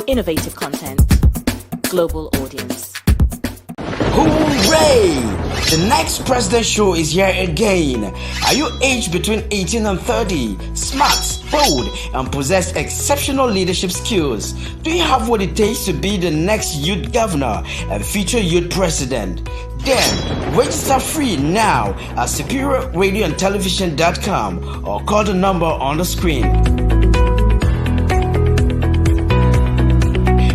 Innovative content. Global audience. Hooray! The next President Show is here again. Are you aged between 18 and 30, smart, bold, and possess exceptional leadership skills? Do you have what it takes to be the next youth governor and future youth president? Then register free now at superiorradioandtelevision.com or call the number on the screen.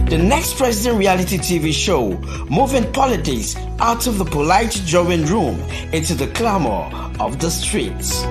The Next President reality TV show, moving politics out of the polite drawing room into the clamor of the streets.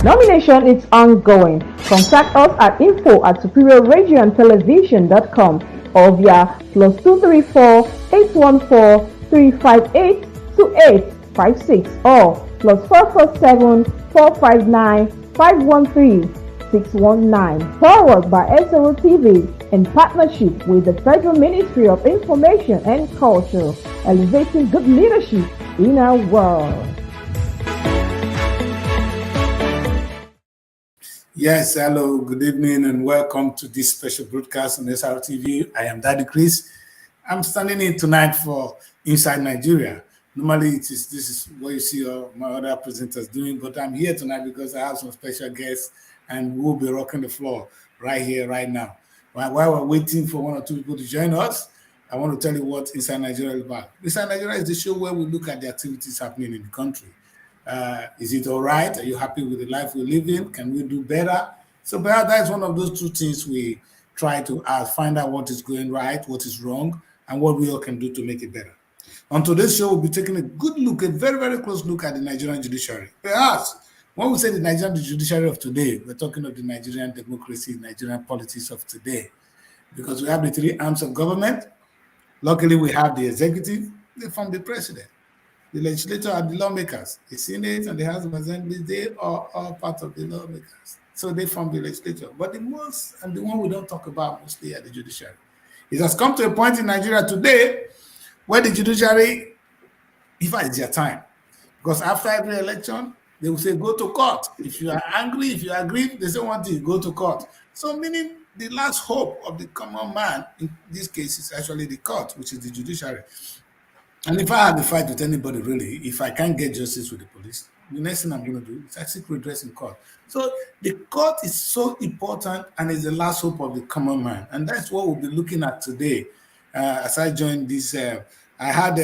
Nomination is ongoing. Contact us at info@superiorradioandtelevision.com or via +234 814 358 2856 or +447 459 513 619. Forward by SRO TV in partnership with the Federal Ministry of Information and Culture, elevating good leadership in our world. Yes, hello, good evening, and welcome to this special broadcast on SRO TV. I am Daddy Kris. I'm standing in tonight for Inside Nigeria. Normally, this is what you see all my other presenters doing, but I'm here tonight because I have some special guests, and we'll be rocking the floor right here, right now. While we're waiting for one or two people to join us, I want to tell you what Inside Nigeria is about. Inside Nigeria is the show where we look at the activities happening in the country. Is it all right? Are you happy with the life we live in? Can we do better? So perhaps that's one of those two things we try to find out what is going right, what is wrong, and what we all can do to make it better. On today's show, we'll be taking a good look, a very, very close look at the Nigerian judiciary. Perhaps when we say the Nigerian judiciary of today, we're talking of the Nigerian democracy, Nigerian politics of today, because we have the three arms of government. Luckily, we have the executive, they form the president. The legislature are the lawmakers. The Senate and the House of Assembly, they are all part of the lawmakers. So they form the legislature. But the most, and the one we don't talk about mostly, are the judiciary. It has come to a point in Nigeria today where the judiciary, in fact, it's their time. Because after every election, they will say, go to court. If you are angry, if you agree, they say one thing, go to court. So meaning the last hope of the common man, in this case, is actually the court, which is the judiciary. And if I have a fight with anybody, really, if I can't get justice with the police, the next thing I'm going to do is actually redress in court. So the court is so important and is the last hope of the common man. And that's what we'll be looking at today. As I joined this, I had,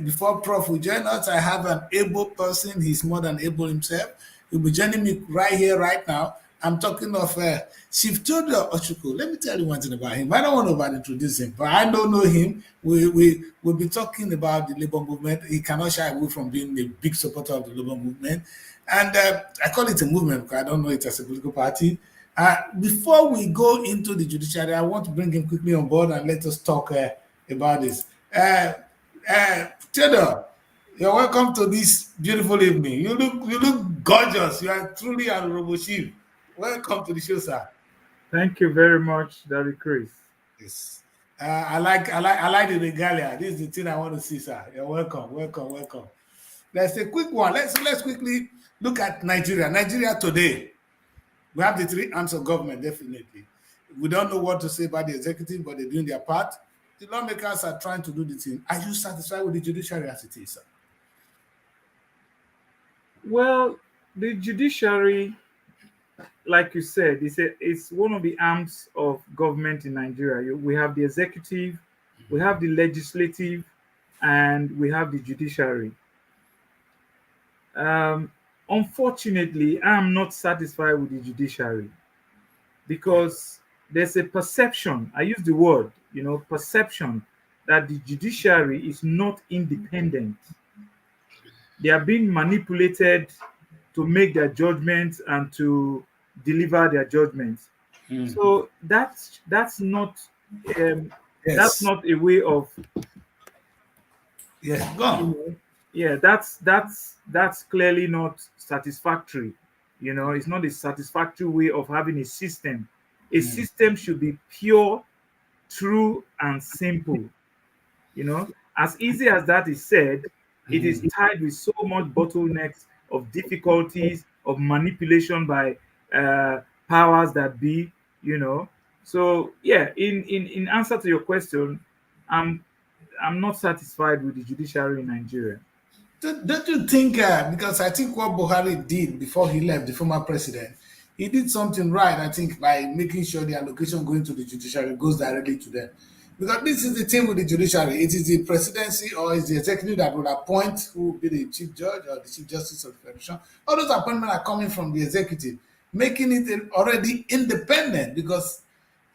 before Prof will join us, I have an able person. He's more than able himself. He'll be joining me right here, right now. I'm talking of Chief THEODORE OCHUKO. Let me tell you one thing about him. I don't want to introduce him, but I don't know him. We'll be talking about the labor movement. He cannot shy away from being a big supporter of the labor movement. And I call it a movement because I don't know it as a political party. Before we go into the judiciary, I want to bring him quickly on board and let us talk about this. THEODORE, you're welcome to this beautiful evening. You look gorgeous. You are truly a honorable chief. Welcome to the show, sir. Thank you very much, Daddy Kris. Yes. I like the regalia. This is the thing I want to see, sir. You're welcome. Let's a quick one. Let's quickly look at Nigeria. Nigeria today. We have the three arms of government, definitely. We don't know what to say about the executive, but they're doing their part. The lawmakers are trying to do the thing. Are you satisfied with the judiciary as it is, sir? Well, the judiciary, like you said, it's one of the arms of government in Nigeria. We have the executive, we have the legislative, and we have the judiciary. Unfortunately, I'm not satisfied with the judiciary because there's a perception, I use the word, perception, that the judiciary is not independent. They are being manipulated to make their judgments and to deliver their judgments. So that's not that's Yes. not a way of Yeah. Go on. yeah, that's clearly not satisfactory. It's not a satisfactory way of having a system. A system should be pure, true, and simple. As easy as that is said, it is tied with so much bottlenecks of difficulties of manipulation by powers that be. So yeah, in answer to your question, I'm not satisfied with the judiciary in Nigeria. Don't you think, because I think what Buhari did before he left, the former president, he did something right, I think, by making sure the allocation going to the judiciary goes directly to them. Because this is the thing with the judiciary. It is the presidency or it's the executive that will appoint who will be the chief judge or the chief justice of the federation. All those appointments are coming from the executive, making it already independent because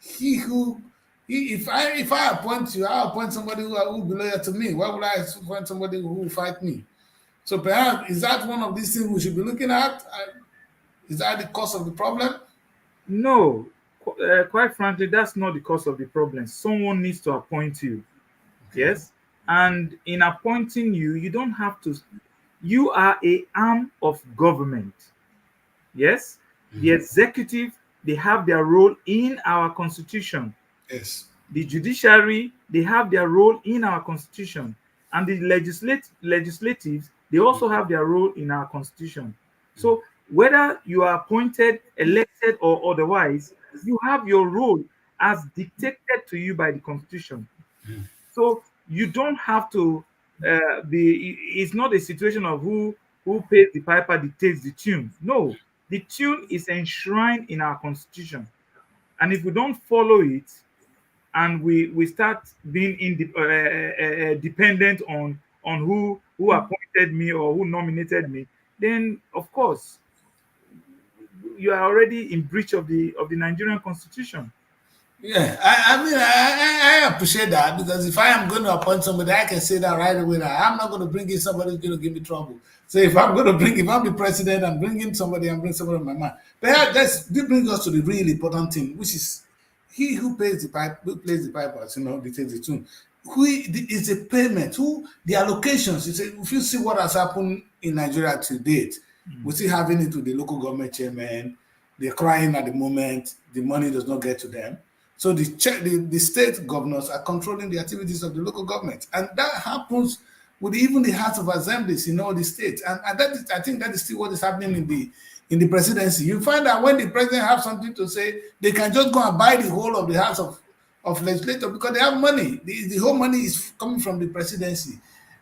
he who if I appoint you, I appoint somebody who will be loyal to me. Why would I appoint somebody who will fight me? So perhaps is that one of these things we should be looking at? Is that the cause of the problem? No, quite frankly, that's not the cause of the problem. Someone needs to appoint you. Yes. And in appointing you, you don't have to, you are a arm of government. Yes. The executive, they have their role in our constitution. Yes. The judiciary, they have their role in our constitution. And the legislatives, they also have their role in our constitution. So whether you are appointed, elected, or otherwise, you have your role as dictated to you by the constitution. So you don't have to it's not a situation of who pays the piper dictates the tune. No, the tune is enshrined in our constitution. And if we don't follow it, and we start being dependent on who appointed me or who nominated me, then of course you are already in breach of the Nigerian constitution. Yeah, I mean, I appreciate that because if I am going to appoint somebody, I can say that right away. That I'm not going to bring in somebody who's going to give me trouble. So if I'm the president, I'm bringing somebody, I'm bringing somebody on my mind. But this brings us to the really important thing, which is he who pays the pipe, who plays the pipers, dictates the tune. Is the payment, who the allocations. If you see what has happened in Nigeria to date, we see having it to the local government chairman. They're crying at the moment. The money does not get to them. So the state governors are controlling the activities of the local government. And that happens with even the House of Assemblies in all the states. And I think that is still what is happening in the presidency. You find that when the president has something to say, they can just go and buy the whole of the House of Legislators because they have money. The whole money is coming from the presidency.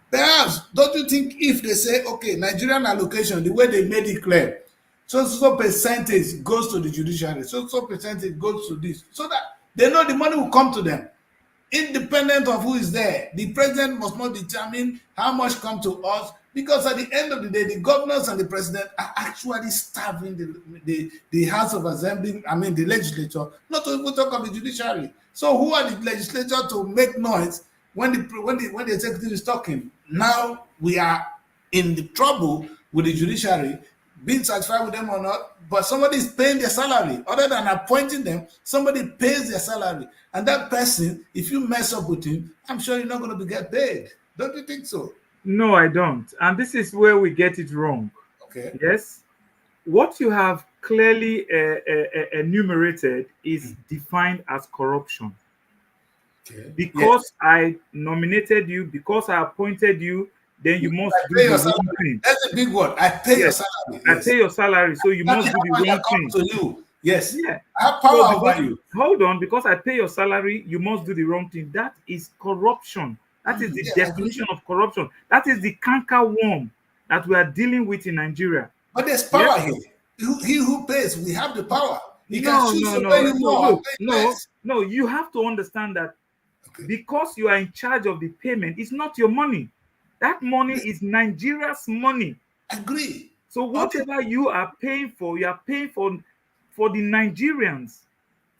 Perhaps, don't you think if they say, okay, Nigerian allocation, the way they made it clear, so percentage goes to the judiciary, so percentage goes to this, so that they know the money will come to them, independent of who is there. The president must not determine how much comes to us, because at the end of the day, the governors and the president are actually starving the House of Assembly, the legislature, not to even talk of the judiciary. So who are the legislature to make noise when the executive is talking? Now we are in the trouble with the judiciary, being satisfied with them or not, but somebody is paying their salary. Other than appointing them, somebody pays their salary. And that person, if you mess up with him, I'm sure you're not going to get paid. Don't you think so? No, I don't. And this is where we get it wrong. Okay. Yes. What you have clearly enumerated is defined as corruption. Okay. Because I nominated you, because I appointed you, then you must do the wrong thing. That's a big word. I pay your salary. I pay your salary, so you must do the wrong thing. To you. Yes. Yeah. I have power over you. Hold on, because I pay your salary, you must do the wrong thing. That is corruption. That is the definition of corruption. That is the canker worm that we are dealing with in Nigeria. But there's power here. He who pays, we have the power. He can choose to pay you more. No, you have to understand that because you are in charge of the payment, it's not your money. That money is Nigeria's money. Agree. So whatever you are paying for, you are paying for the Nigerians,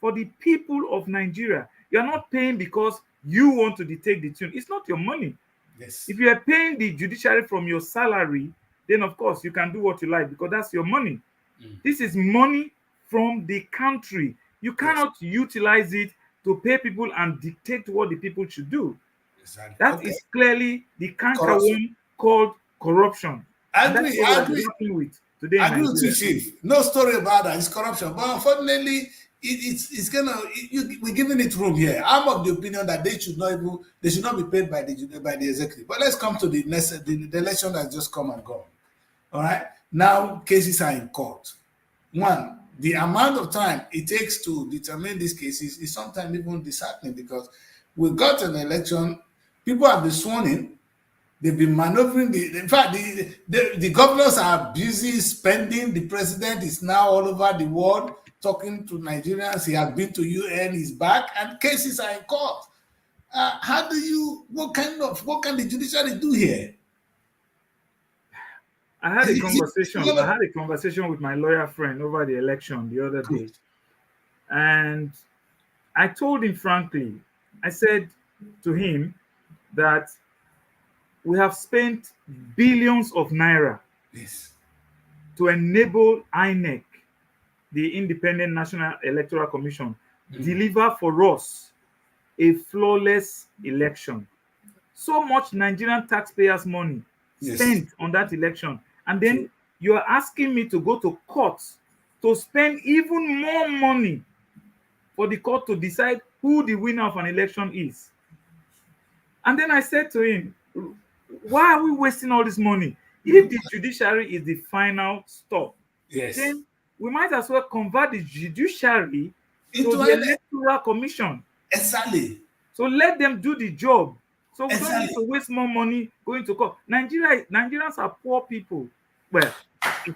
for the people of Nigeria. You're not paying because you want to dictate the tune. It's not your money. Yes. If you are paying the judiciary from your salary, then of course you can do what you like because that's your money. This is money from the country. You cannot utilize it to pay people and dictate what the people should do. Exactly. That is clearly the cankerworm called corruption. I And agree. that's what I we're agree. dealing with today. I agree with you, Chief. No story about that. It's corruption. But unfortunately, we're giving it room here. I'm of the opinion that they should not be paid by the executive. But let's come to the next the election that's just come and gone. All right. Now cases are in court. One, the amount of time it takes to determine these cases is sometimes even disheartening because we got an election, people have been sworn in. They've been maneuvering. In fact, the governors are busy spending. The president is now all over the world talking to Nigerians. He has been to UN. He's back, and cases are in court. What can the judiciary do here? I had a conversation with my lawyer friend over the election the other day, and I told him frankly. I said to him that we have spent billions of naira to enable INEC, the Independent National Electoral Commission, deliver for us a flawless election. So much Nigerian taxpayers' money spent on that election. And then you are asking me to go to court to spend even more money for the court to decide who the winner of an election is. And then I said to him, why are we wasting all this money? If the judiciary is the final stop, then we might as well convert the judiciary into the electoral commission. Exactly. So let them do the job. So we don't need to waste more money going to court. Nigerians are poor people. Well,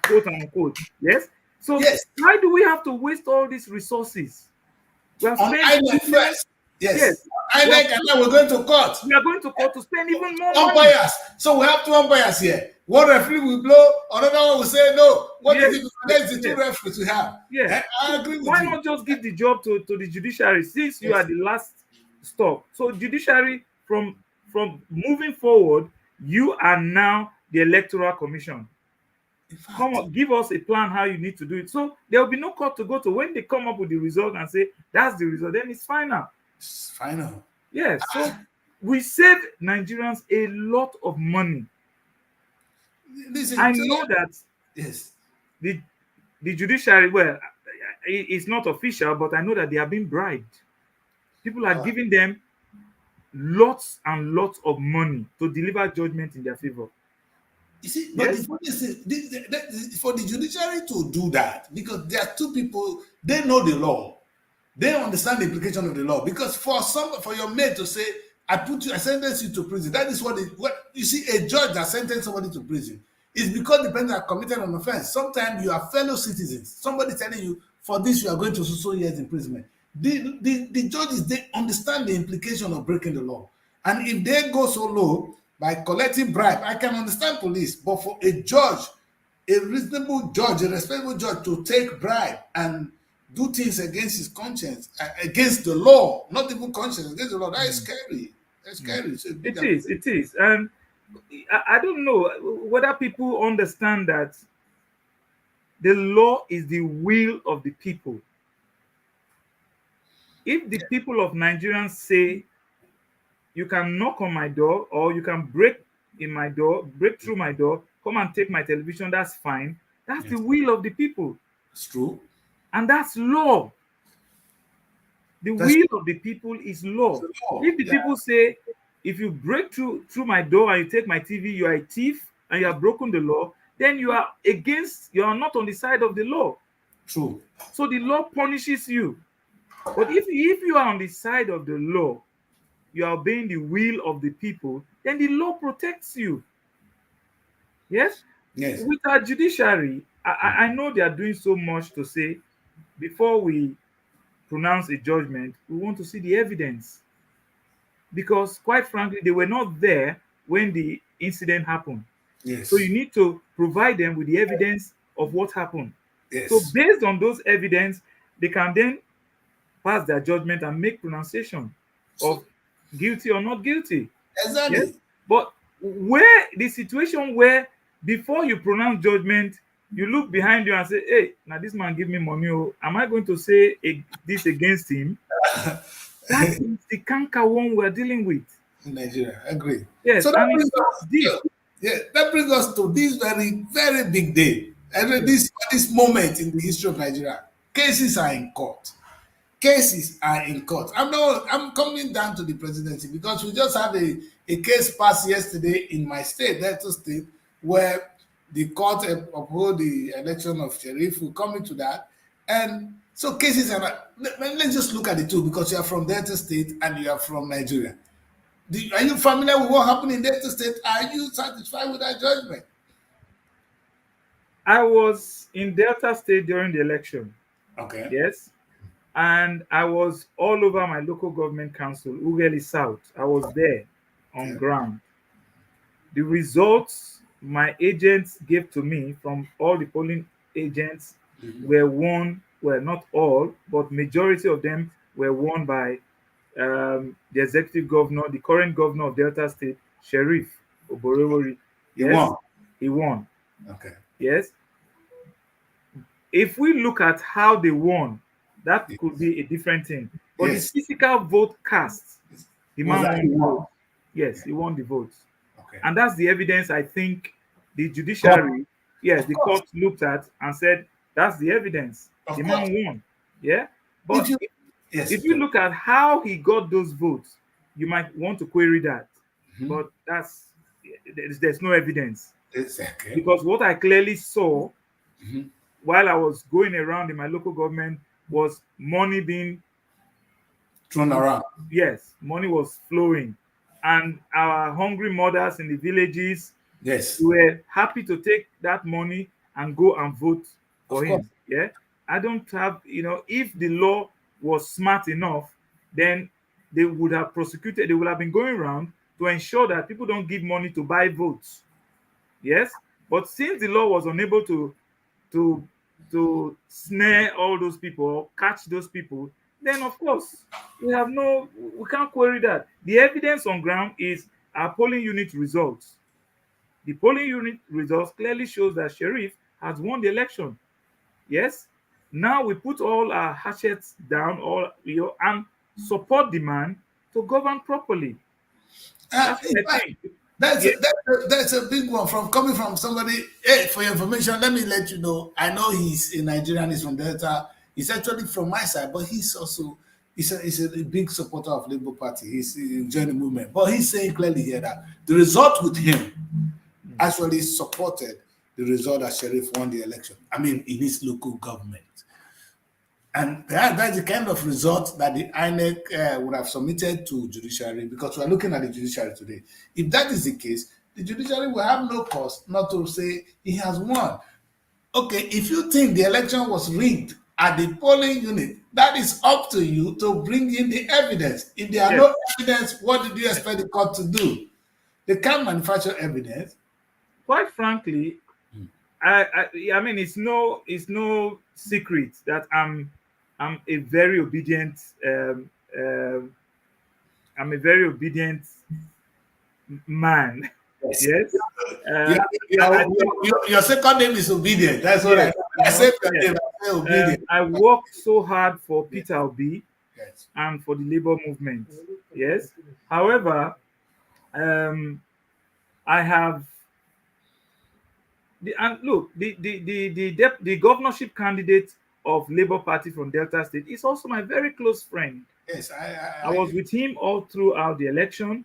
quote unquote. Yes. So why do we have to waste all these resources? We have spent first. Yes. And now we're going to court. We are going to court to spend even more money. Umpires. So we have two umpires here. One referee will blow, another one will say no. What is it? That's the two referees we have. Yeah. I agree with Why you. not just give the job to the judiciary since you are the last stop? So judiciary, from moving forward, you are now the electoral commission. Come on, give us a plan how you need to do it. So there will be no court to go to. When they come up with the result and say that's the result, then it's final. It's final. Yes. So we save Nigerians a lot of money. Listen, I know that the judiciary, well, it's not official, but I know that they are being bribed. People are giving them lots and lots of money to deliver judgment in their favor. You see, but for the judiciary to do that, because there are two people, they know the law, they understand the implication of the law. Because for your mate to say, I sentence you to prison, that is what you see. A judge that sentenced somebody to prison is because the person has committed an offense. Sometimes you are fellow citizens. Somebody telling you for this you are going to so years imprisonment. The judges, they understand the implication of breaking the law, and if they go so low by collecting bribe, I can understand police, but for a judge, a reasonable judge, a respectable judge to take bribe and do things against his conscience, against the law, not even conscience, against the law, that is scary. That's scary. It is. And I don't know whether people understand that the law is the will of the people. If the people of Nigeria say, you can knock on my door or you can break through my door, come and take my television, that's fine. That's the will of the people. It's true. And that's law. The will of the people is law. If the people say, if you break through my door and you take my TV, you are a thief and you have broken the law, then you are not on the side of the law. True. So the law punishes you. But if you are on the side of the law, you are obeying the will of the people, then the law protects you. Yes? Yes. With our judiciary, I know they are doing so much to say, before we pronounce a judgment, we want to see the evidence. Because quite frankly, they were not there when the incident happened. Yes. So you need to provide them with the evidence of what happened. Yes. So based on those evidence, they can then pass their judgment and make pronunciation of guilty or not guilty. Exactly. Yes? But where the situation where before you pronounce judgment, you look behind you and say, hey, now this man give me money. Oh, am I going to say this against him? That is the canker one we're dealing with. In Nigeria, I agree. Yes, so that and brings it's us, deep. that brings us to this very, very big day. And this moment in the history of Nigeria. Cases are in court. Cases are in court. I'm coming down to the presidency because we just had a case passed yesterday in my state, Delta State, where the court upheld the election of Sheriff. We'll come into that. And so cases are not, let's just look at the two because you are from Delta State and you are from Nigeria. Are you familiar with what happened in Delta State? Are you satisfied with that judgment? I was in Delta State during the election. Okay. Yes. And I was all over my local government council, Ughelli South. I was there on ground. The results my agents gave to me from all the polling agents were won, well, not all, but majority of them were won by the executive governor, the current governor of Delta State, Sheriff Oborevori. Yes, he won. Okay. Yes. If we look at how they won, that could be a different thing. But the physical vote cast, the man won the vote. Yes, he won the votes. Okay. And that's the evidence I think the judiciary, the court looked at and said, that's the evidence. The man won. Yeah. But if you look at how he got those votes, you might want to query that. But there's no evidence. Exactly. Because what I clearly saw while I was going around in my local government was money being thrown around. Yes, money was flowing. And our hungry mothers in the villages were happy to take that money and go and vote for him. Yeah. I don't have, if the law was smart enough, then they would have prosecuted, they would have been going around to ensure that people don't give money to buy votes. Yes. But since the law was unable to snare all those people or catch those people, then of course we can't query that. The evidence on ground is our polling unit results. The polling unit results clearly shows that Sheriff has won the election. Yes. Now we put all our hatchets down, and support the man to govern properly. That's a big one coming from somebody. Hey, for your information, let me let you know. I know he's a Nigerian. He's from Delta. He's actually from my side, but he's a big supporter of Labour Party. He's joined the movement, but he's saying clearly here that the result with him actually supported the result that Sheriff won the election. I mean, in his local government. And that's the kind of result that the INEC would have submitted to judiciary, because we're looking at the judiciary today. If that is the case, the judiciary will have no cause not to say he has won. Okay, if you think the election was rigged at the polling unit, that is up to you to bring in the evidence. If there are no evidence, what did you expect the court to do? They can't manufacture evidence. Quite frankly, I mean, it's no secret that I'm a very obedient man. Yes. Your second name is Obedient. That's what I said. Obedient. I worked so hard for Peter Obi and for the labor movement. Yes. However, I have the governorship candidate of Labour Party from Delta State is also my very close friend. Yes, I was with him all throughout the election,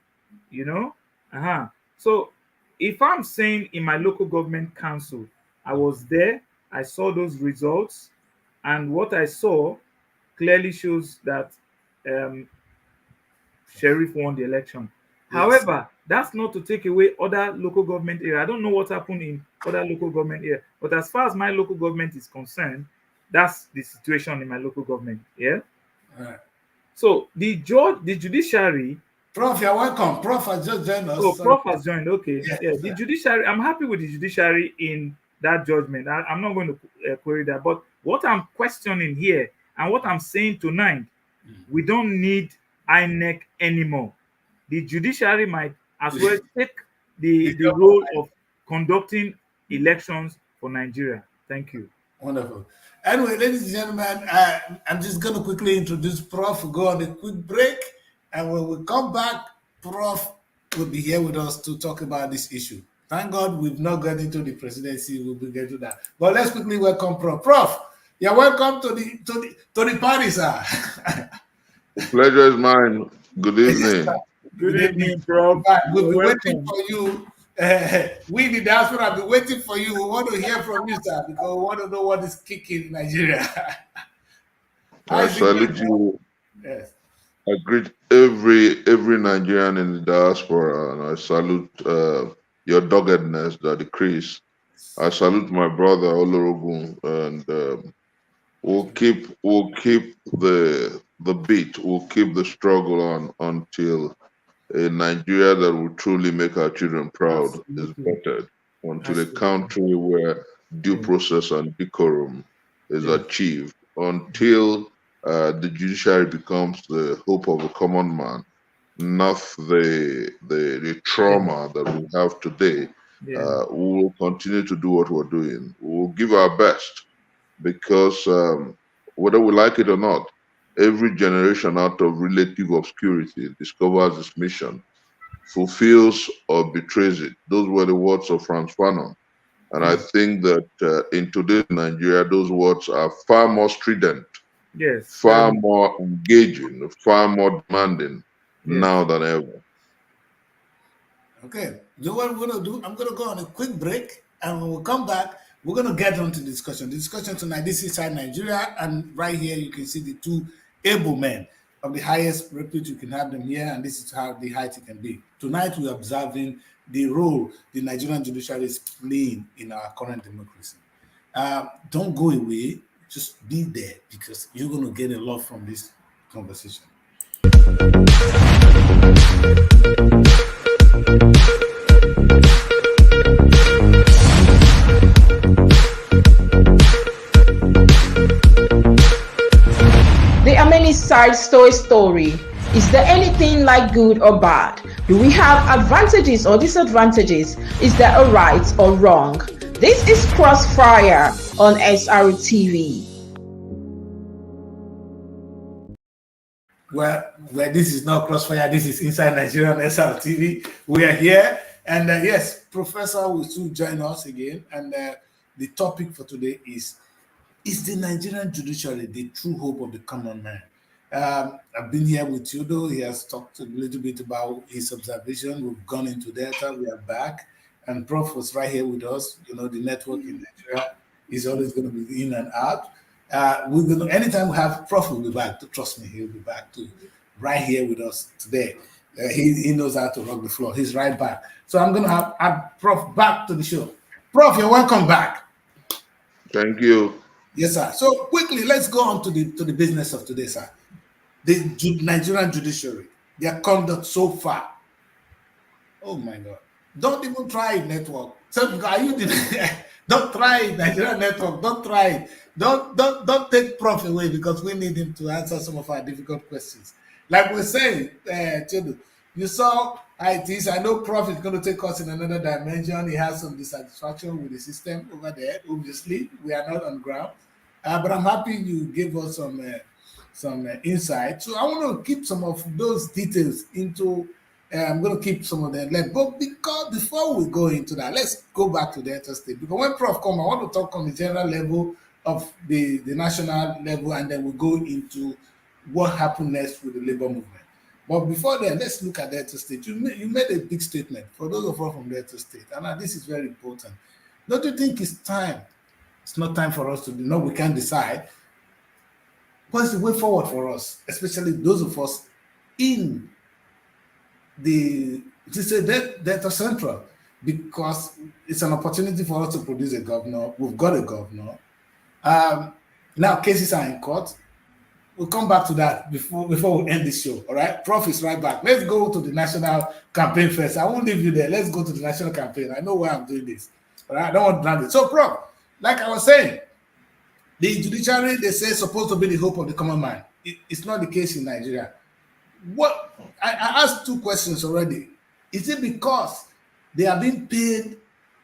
So if I'm saying in my local government council, I was there, I saw those results, and what I saw clearly shows that Sheriff won the election. Yes. However, that's not to take away other local government area. I don't know what happened in other local government area, but as far as my local government is concerned, that's the situation in my local government. Yeah. Right. So the judiciary. Prof, you're welcome. Prof has just joined us. Oh, Prof has joined. Okay. Yeah. The judiciary. I'm happy with the judiciary in that judgment. I'm not going to query that. But what I'm questioning here and what I'm saying tonight We don't need INEC anymore. The judiciary might as well take the role of conducting elections for Nigeria. Thank you. Wonderful. Anyway, ladies and gentlemen, I'm just going to quickly introduce Prof. We'll go on a quick break. And when we come back, Prof will be here with us to talk about this issue. Thank God we've not got into the presidency. We'll be getting to that. But let's quickly welcome Prof. Prof, you're welcome to the party, sir. Pleasure is mine. Good evening. Good evening, Prof. We'll be waiting for you. We, the diaspora, have been waiting for you. We want to hear from you, sir, because we want to know what is kicking in Nigeria. I salute you. Yes. I greet every Nigerian in the diaspora, and I salute your doggedness, Daddy Kris. I salute my brother Olorogun, and we'll keep the beat. We'll keep the struggle on until a Nigeria that will truly make our children proud is bettered, until a country where due process and decorum is achieved, until the judiciary becomes the hope of the common man, not the trauma that we have today. We will continue to do what we're doing. We'll give our best, because whether we like it or not, every generation out of relative obscurity discovers its mission, fulfills or betrays it. Those were the words of Franz Fanon. And I think that in today's Nigeria, those words are far more strident, far more engaging, far more demanding now than ever. Okay, so what we're going to do, I'm going to go on a quick break, and when we come back, we're going to get on to the discussion. The discussion tonight, this is Inside Nigeria, and right here you can see the two able men of the highest repute. You can have them here, and this is how the height it can be. Tonight we're observing the role the Nigerian judiciary is playing in our current democracy. Don't go away, just be there, because you're going to get a lot from this conversation. There are many sides to a story. Is there anything like good or bad? Do we have advantages or disadvantages? Is there a right or wrong? This is Crossfire on SRTV. Well, this is not Crossfire, this is Inside Nigeria on SRTV. We are here, and yes, Professor will soon join us again. And the topic for today is the Nigerian judiciary the true hope of the common man? I've been here with THEODORE. He has talked a little bit about his observation. We've gone into data. We are back. And Prof was right here with us. You know, the network in Nigeria is always going to be in and out. We're going to, anytime we have Prof will be back. Trust me, he'll be back too. Right here with us today. He knows how to rock the floor. He's right back. So I'm going to have Prof back to the show. Prof, you're welcome back. Thank you. Yes, sir. So quickly, let's go on to the business of today, sir. The Nigerian judiciary, their conduct so far. Oh my God! Don't even try it, network. So don't try it, Nigerian network. Don't try it. Don't take Prof away, because we need him to answer some of our difficult questions. Like we're saying, you saw how it is. I know Prof is going to take us in another dimension. He has some dissatisfaction with the system over there. Obviously, we are not on ground. But I'm happy you gave us some insight. So I want to keep some of those details into. I'm going to keep some of them left. But before we go into that, let's go back to the interstate. Because when Prof come, I want to talk on the general level of the national level, and then we'll go into what happened next with the labor movement. But before then, let's look at the interstate. You made a big statement for those of us from the interstate, and this is very important. Don't you think it's time? It's not time for us to do. No, we can't decide. What's the way forward for us, especially those of us in the data central, because it's an opportunity for us to produce a governor. We've got a governor. Now cases are in court. We'll come back to that before we end this show. All right, Prof is right back. Let's go to the national campaign first. I won't leave you there. Let's go to the national campaign. I know why I'm doing this. All right, I don't want to drown it. So, Prof, like I was saying, the judiciary, they say, is supposed to be the hope of the common man. it's not the case in Nigeria. What I asked two questions already. Is it because they are being paid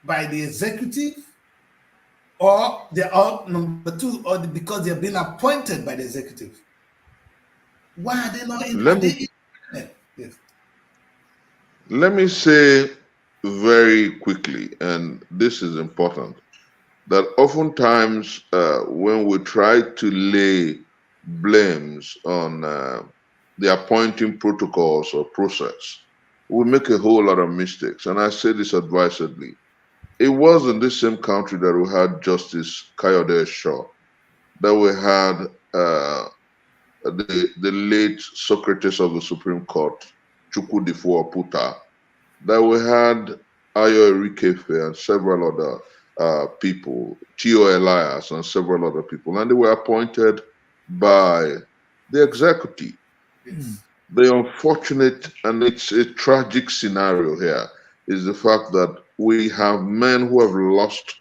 by the executive, or they are number two, or because they have been appointed by the executive? Why are they not in? Yes. Let me say very quickly, and this is important, that oftentimes when we try to lay blames on the appointing protocols or process, we make a whole lot of mistakes. And I say this advisedly. It was in this same country that we had Justice Kayode Shaw, that we had the late Socrates of the Supreme Court, Chukwudifo Oputa, that we had Ayo Erikefe and several other people, Tio Elias and several other people, and they were appointed by the executive. Yes. The unfortunate, and it's a tragic scenario here, is the fact that we have men who have lost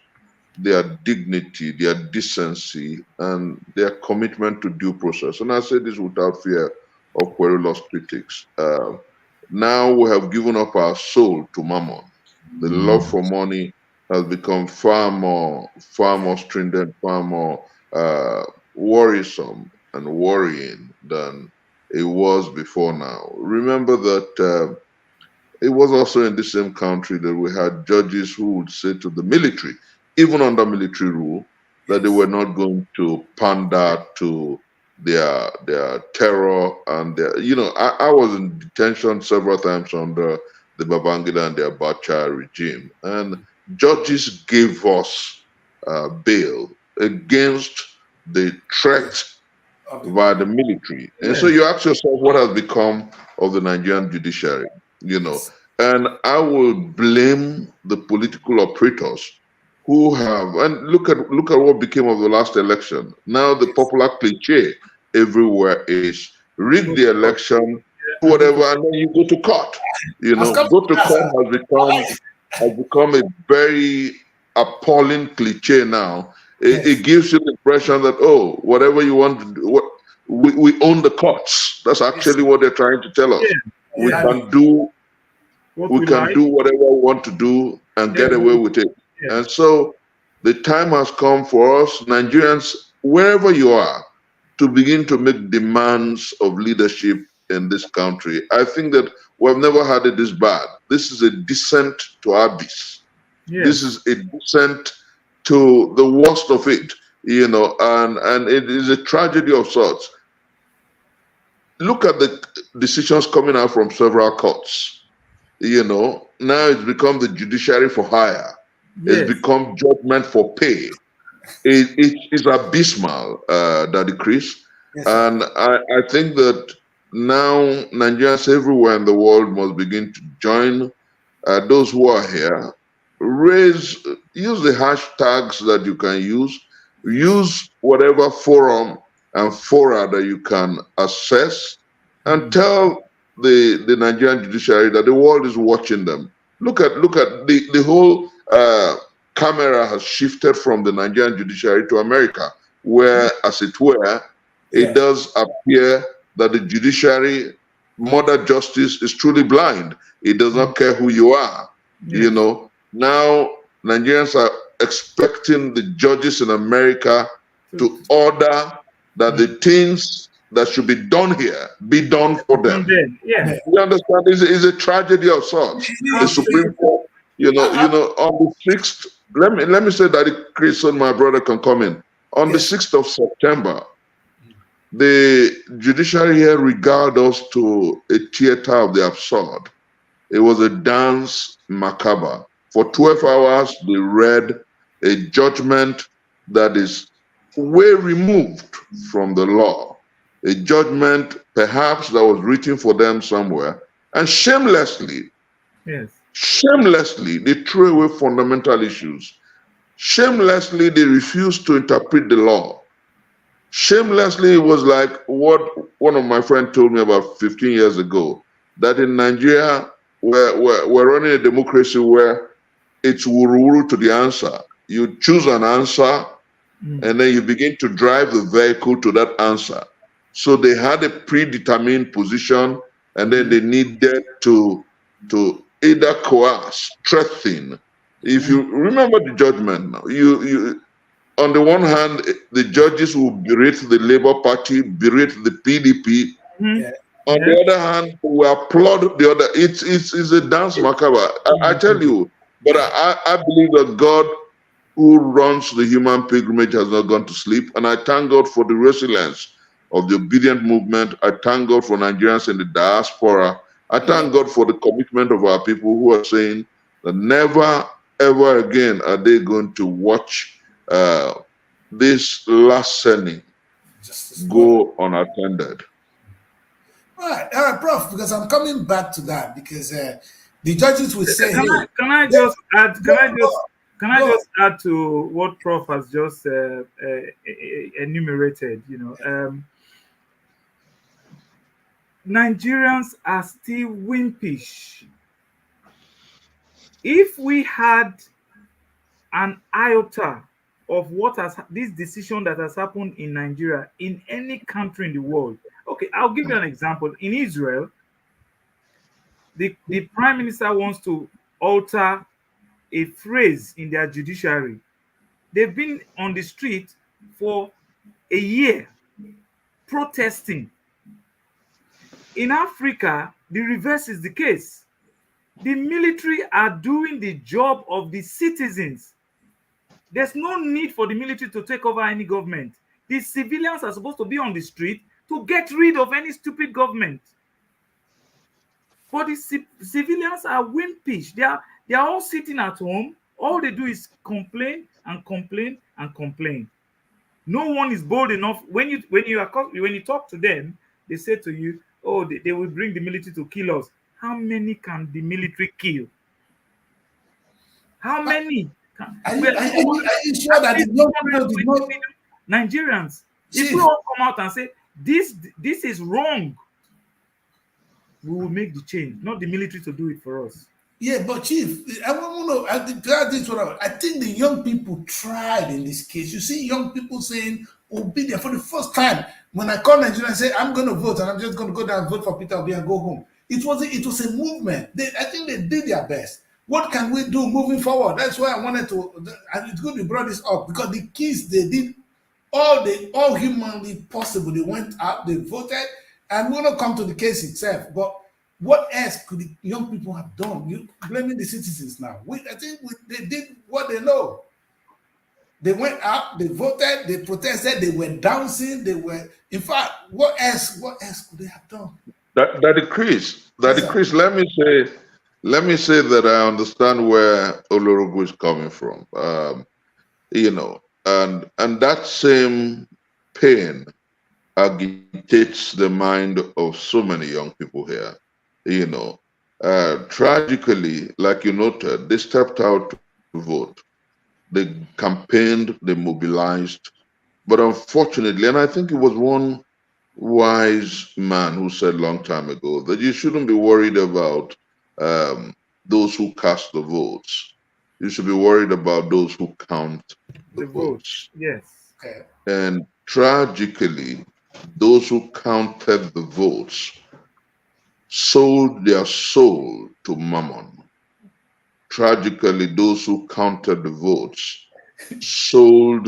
their dignity, their decency, and their commitment to due process. And I say this without fear of querulous critics. Now we have given up our soul to mammon. The love for money has become far more stringent, far more worrisome and worrying than it was before now. Remember that it was also in the same country that we had judges who would say to the military, even under military rule, that they were not going to pander to their terror and their, I was in detention several times under the Babangida and the Abacha regime, and judges gave us bail against the threat by the military. And so you ask yourself, what has become of the Nigerian judiciary? And I will blame the political operators who have, and look at what became of the last election. Now the popular cliche everywhere is rig the election, whatever, and then you go to court. Go to court has become a very appalling cliche now. It gives you the impression that, oh, whatever you want to do, we own the courts. That's actually what they're trying to tell us. We can do whatever we want to do and get away with it. And so the time has come for us, Nigerians, wherever you are, to begin to make demands of leadership in this country. I think that we've never had it this bad. This is a descent to abyss. This is a descent to the worst of it, and it is a tragedy of sorts. Look at the decisions coming out from several courts. Now it's become the judiciary for hire. It's become judgment for pay. It is abysmal, Daddy Kris. And I think that now Nigerians everywhere in the world must begin to join those who are here. Use the hashtags that you can use whatever forum and fora that you can access, and tell the Nigerian judiciary that the world is watching them. Look at the whole camera has shifted from the Nigerian judiciary to America, where, as it were, it does appear that the judiciary, mother justice, is truly blind. It does not care who you are. Now Nigerians are expecting the judges in America to order that the things that should be done here be done for them. You understand? It's a tragedy of sorts. The Supreme Court, on the 6th, let me say that Kris and my brother can come in. On the 6th of September, the judiciary here regaled us to a theater of the absurd. It was a dance macabre. For 12 hours, they read a judgment that is way removed from the law. A judgment perhaps that was written for them somewhere. And shamelessly, they threw away fundamental issues. Shamelessly, they refused to interpret the law. Shamelessly, it was like what one of my friends told me about 15 years ago, that in Nigeria, we're running a democracy where it's wuru to the answer. You choose an answer, and then you begin to drive the vehicle to that answer. So they had a predetermined position, and then they needed to either coerce, threaten. If you remember the judgment now, you on the one hand, the judges will berate the Labour Party, berate the PDP. Yeah. On the other hand, we applaud the other. It's a dance macabre. I tell you, but I believe that God, who runs the human pilgrimage, has not gone to sleep. And I thank God for the resilience of the obedient movement. I thank God for Nigerians in the diaspora. I thank God for the commitment of our people who are saying that never, ever again are they going to watch this last sending go unattended. All right, Prof, because I'm coming back to that, because the judges will say, can I just add to what Prof has just enumerated? Nigerians are still wimpish. If we had an iota of this decision that has happened in Nigeria in any country in the world. Okay, I'll give you an example. In Israel, the prime minister wants to alter a phrase in their judiciary. They've been on the street for a year protesting. In Africa, the reverse is the case. The military are doing the job of the citizens. There's no need for the military to take over any government. The civilians are supposed to be on the street to get rid of any stupid government. But the civilians are wimpish. They are all sitting at home. All they do is complain and complain and complain. No one is bold enough. When you talk to them, they say to you, "Oh, they will bring the military to kill us." How many can the military kill? How many? Are you sure that the young people did not? Nigerians, if we all come out and say this is wrong, we will make the change, not the military to do it for us. Yeah, but Chief, I think the young people tried in this case. You see young people saying obedient for the first time. When I call Nigeria and say I'm going to vote and I'm just going to go down and vote for Peter Obi and go home, it was a movement. I think they did their best. What can we do moving forward? That's why I wanted to, and it's good you brought this up, because the kids, they did all humanly possible. They went out, they voted, and we're going to come to the case itself. But what else could the young people have done? You blaming the citizens now. I think they did what they know. They went out, they voted, they protested, they were dancing, in fact, what else could they have done? Daddy Kris, let me say that I understand where Olorogu is coming from. And that same pain agitates the mind of so many young people here. Tragically, like you noted, they stepped out to vote. They campaigned, they mobilized. But unfortunately, and I think it was one wise man who said a long time ago that you shouldn't be worried about those who cast the votes. You should be worried about those who count the votes. Yes. Okay. And tragically, those who counted the votes sold their soul to mammon. Tragically, those who counted the votes sold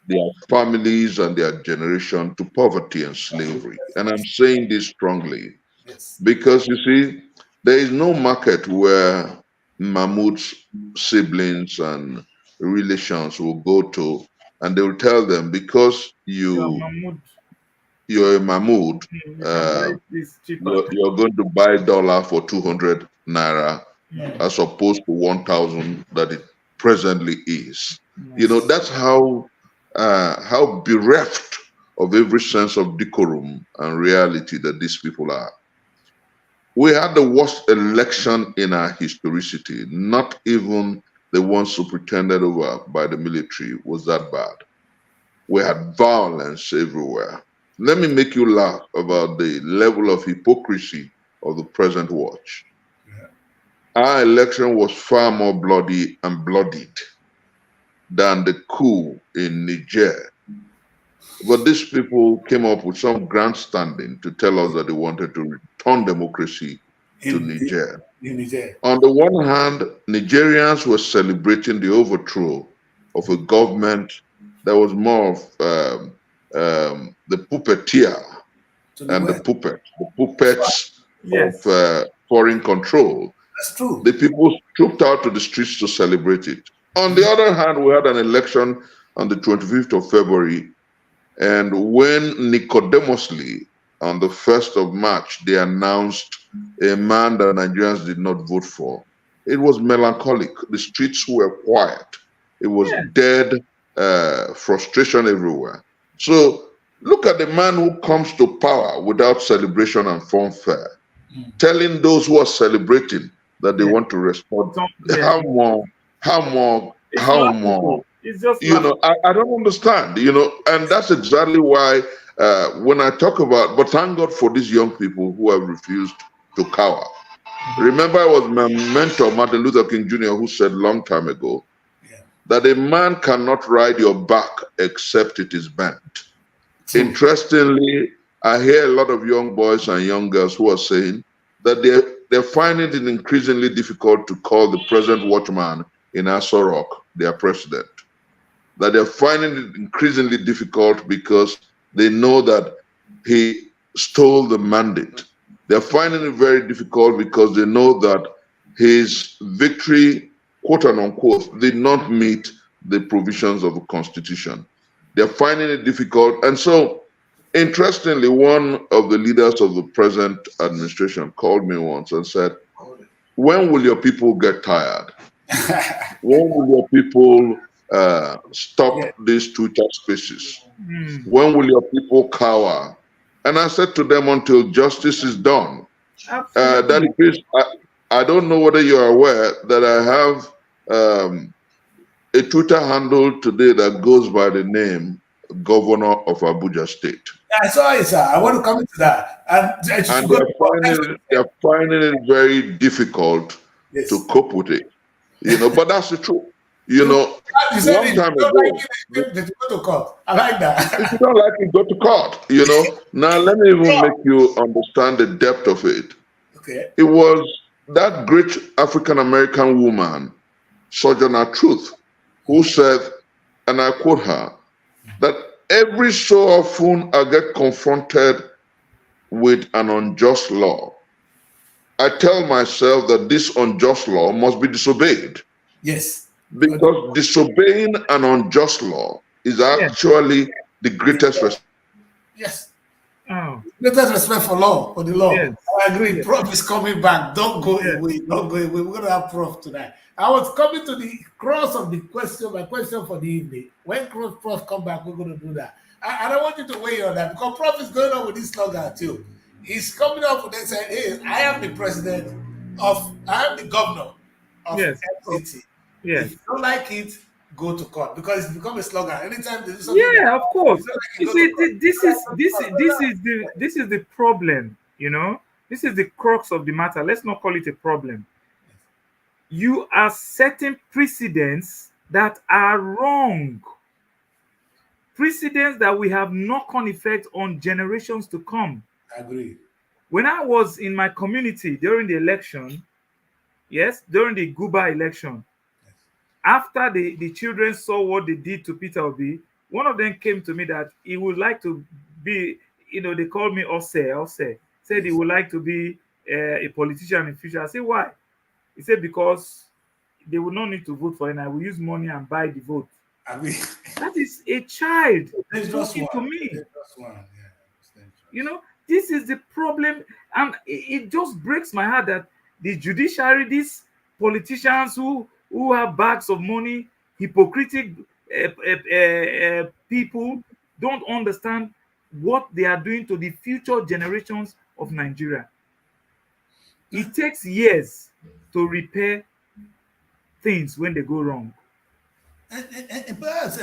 their families and their generation to poverty and slavery. And I'm saying this strongly because, you see, there is no market where Mahmoud's siblings and relations will go to, and they will tell them, because you're a Mahmoud, you're going to buy dollar for 200 naira as opposed to 1,000 that it presently is. That's how bereft of every sense of decorum and reality that these people are. We had the worst election in our historicity. Not even the one superintended over by the military was that bad. We had violence everywhere. Let me make you laugh about the level of hypocrisy of the present watch. Our election was far more bloody and bloodied than the coup in Niger. But these people came up with some grandstanding to tell us that they wanted to return democracy to Niger. In Niger. On the one hand, Nigerians were celebrating the overthrow of a government that was more of the puppeteer and the puppets Yes. of foreign control. That's true. The people trooped out to the streets to celebrate it. On the other hand, we had an election on the 25th of February, and when Nicodemously, on the 1st of March, they announced a man that Nigerians did not vote for, it was melancholic. The streets were quiet. It was dead frustration everywhere. So look at the man who comes to power without celebration and fanfare, telling those who are celebrating that they want to respond. How more? It's just You know, I don't understand, you know, and that's exactly why when I talk about, but thank God for these young people who have refused to cower. Remember, it was my mentor, Martin Luther King Jr., who said long time ago that a man cannot ride your back except it is bent. Interestingly, I hear a lot of young boys and young girls who are saying that they're finding it increasingly difficult to call the present watchman in Aso Rock their president. That they're finding it increasingly difficult because they know that he stole the mandate. They're finding it very difficult because they know that his victory, quote and unquote, did not meet the provisions of the Constitution. They're finding it difficult. And so, interestingly, one of the leaders of the present administration called me once and said, when will your people get tired? When will your people stop these Twitter spaces? When will your people cower? And I said to them, until justice is done. Daddy Kris, I don't know whether you are aware that I have a Twitter handle today that goes by the name Governor of Abuja State. I saw it, sir. I want to come into that. And they're finding it very difficult to cope with it. You know, but that's the truth. You know, long time ago, that you go to court. I like that. if you don't like it, go to court. You know, now let me even make you understand the depth of it. Okay. It was that great African American woman, Sojourner Truth, who said, and I quote her, that every so often I get confronted with an unjust law, I tell myself that this unjust law must be disobeyed. Yes. Because disobeying an unjust law is actually the greatest respect. Yes. Greatest respect for law, for the law. Yes. I agree. Prof is coming back. Don't go away. Don't go away. We're going to have Prof tonight. I was coming to the cross of the question, my question for the evening. When Prof come back, we're going to do that. I don't want you to weigh on that because Prof is going on with this slogan too. He's coming up with it saying, hey, I am the governor of FCT. Yes. If you don't like it, go to court because it's become a slogan. Anytime they do something, of course. You see, this is the problem. You know, this is the crux of the matter. Let's not call it a problem. You are setting precedents that are wrong. Precedents that will have knock-on effect on generations to come. I agree. When I was in my community during the election, during the Guba election, after the children saw what they did to Peter Obi, one of them came to me that he would like to be, they called me Ose, said he would like to be a politician in the future. I said, why? He said, because they will not need to vote for him. I will use money and buy the vote. I mean, that is a child talking to me. You know, this is the problem. And it just breaks my heart that the judiciary, these politicians who have bags of money, hypocritic people, don't understand what they are doing to the future generations of Nigeria. It takes years to repair things when they go wrong. And perhaps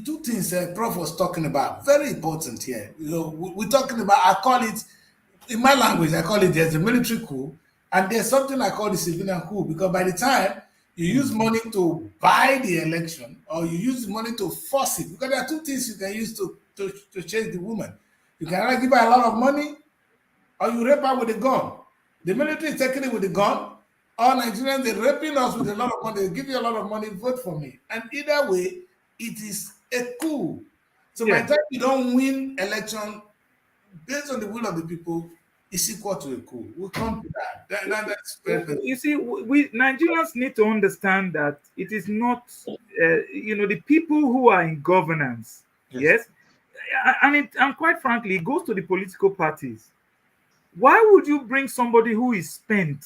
two things Prof was talking about, very important here. You know, we're talking about, I call it, in my language, I call it there's a military coup, and there's something I call the civilian coup, because by the time you use money to buy the election, or you use money to force it, because there are two things you can use to to chase the woman. You can either give her a lot of money or you rape her with a gun. The military is taking it with a gun. All Nigerians, they're raping us with a lot of money. They give you a lot of money, vote for me. And either way, it is a coup. So by the time you don't win election based on the will of the people, it's equal to a coup. We'll come to that. That's perfect. You see, we Nigerians need to understand that it is not, the people who are in governance. Yes, and quite frankly, it goes to the political parties. Why would you bring somebody who is spent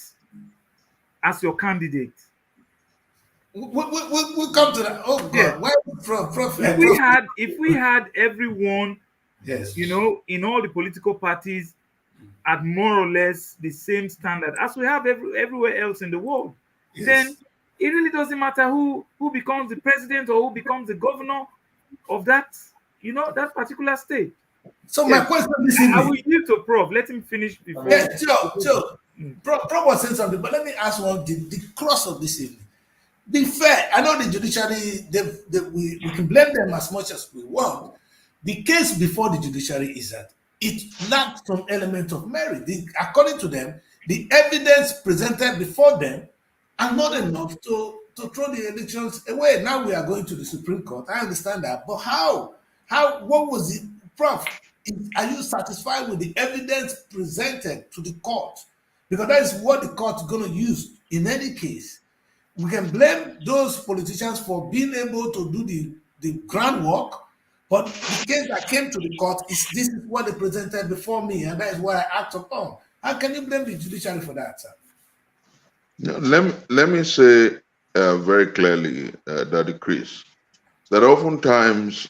as your candidate? We'll come to that. Oh God, Yeah. why Prof? If we had everyone, Yes, in all the political parties at more or less the same standard as we have everywhere else in the world, then it really doesn't matter who becomes the president or who becomes the governor of that, that particular state. So my question this evening, I will yield to Prof. Let him finish before. yes, sure. Prof was saying something, but let me ask one the cross of this evening. Be fair. I know the judiciary, we can blame them as much as we want. The case before the judiciary is that it lacked some element of merit. According to them, the evidence presented before them are not enough to throw the elections away. Now we are going to the Supreme Court. I understand that. But how? What was it? Prof, are you satisfied with the evidence presented to the court? Because that is what the court is going to use in any case. We can blame those politicians for being able to do the groundwork, but the case that came to the court this is what they presented before me, and that is what I act upon. How can you blame the judiciary for that, sir? Let me say very clearly, Daddy Kris, that oftentimes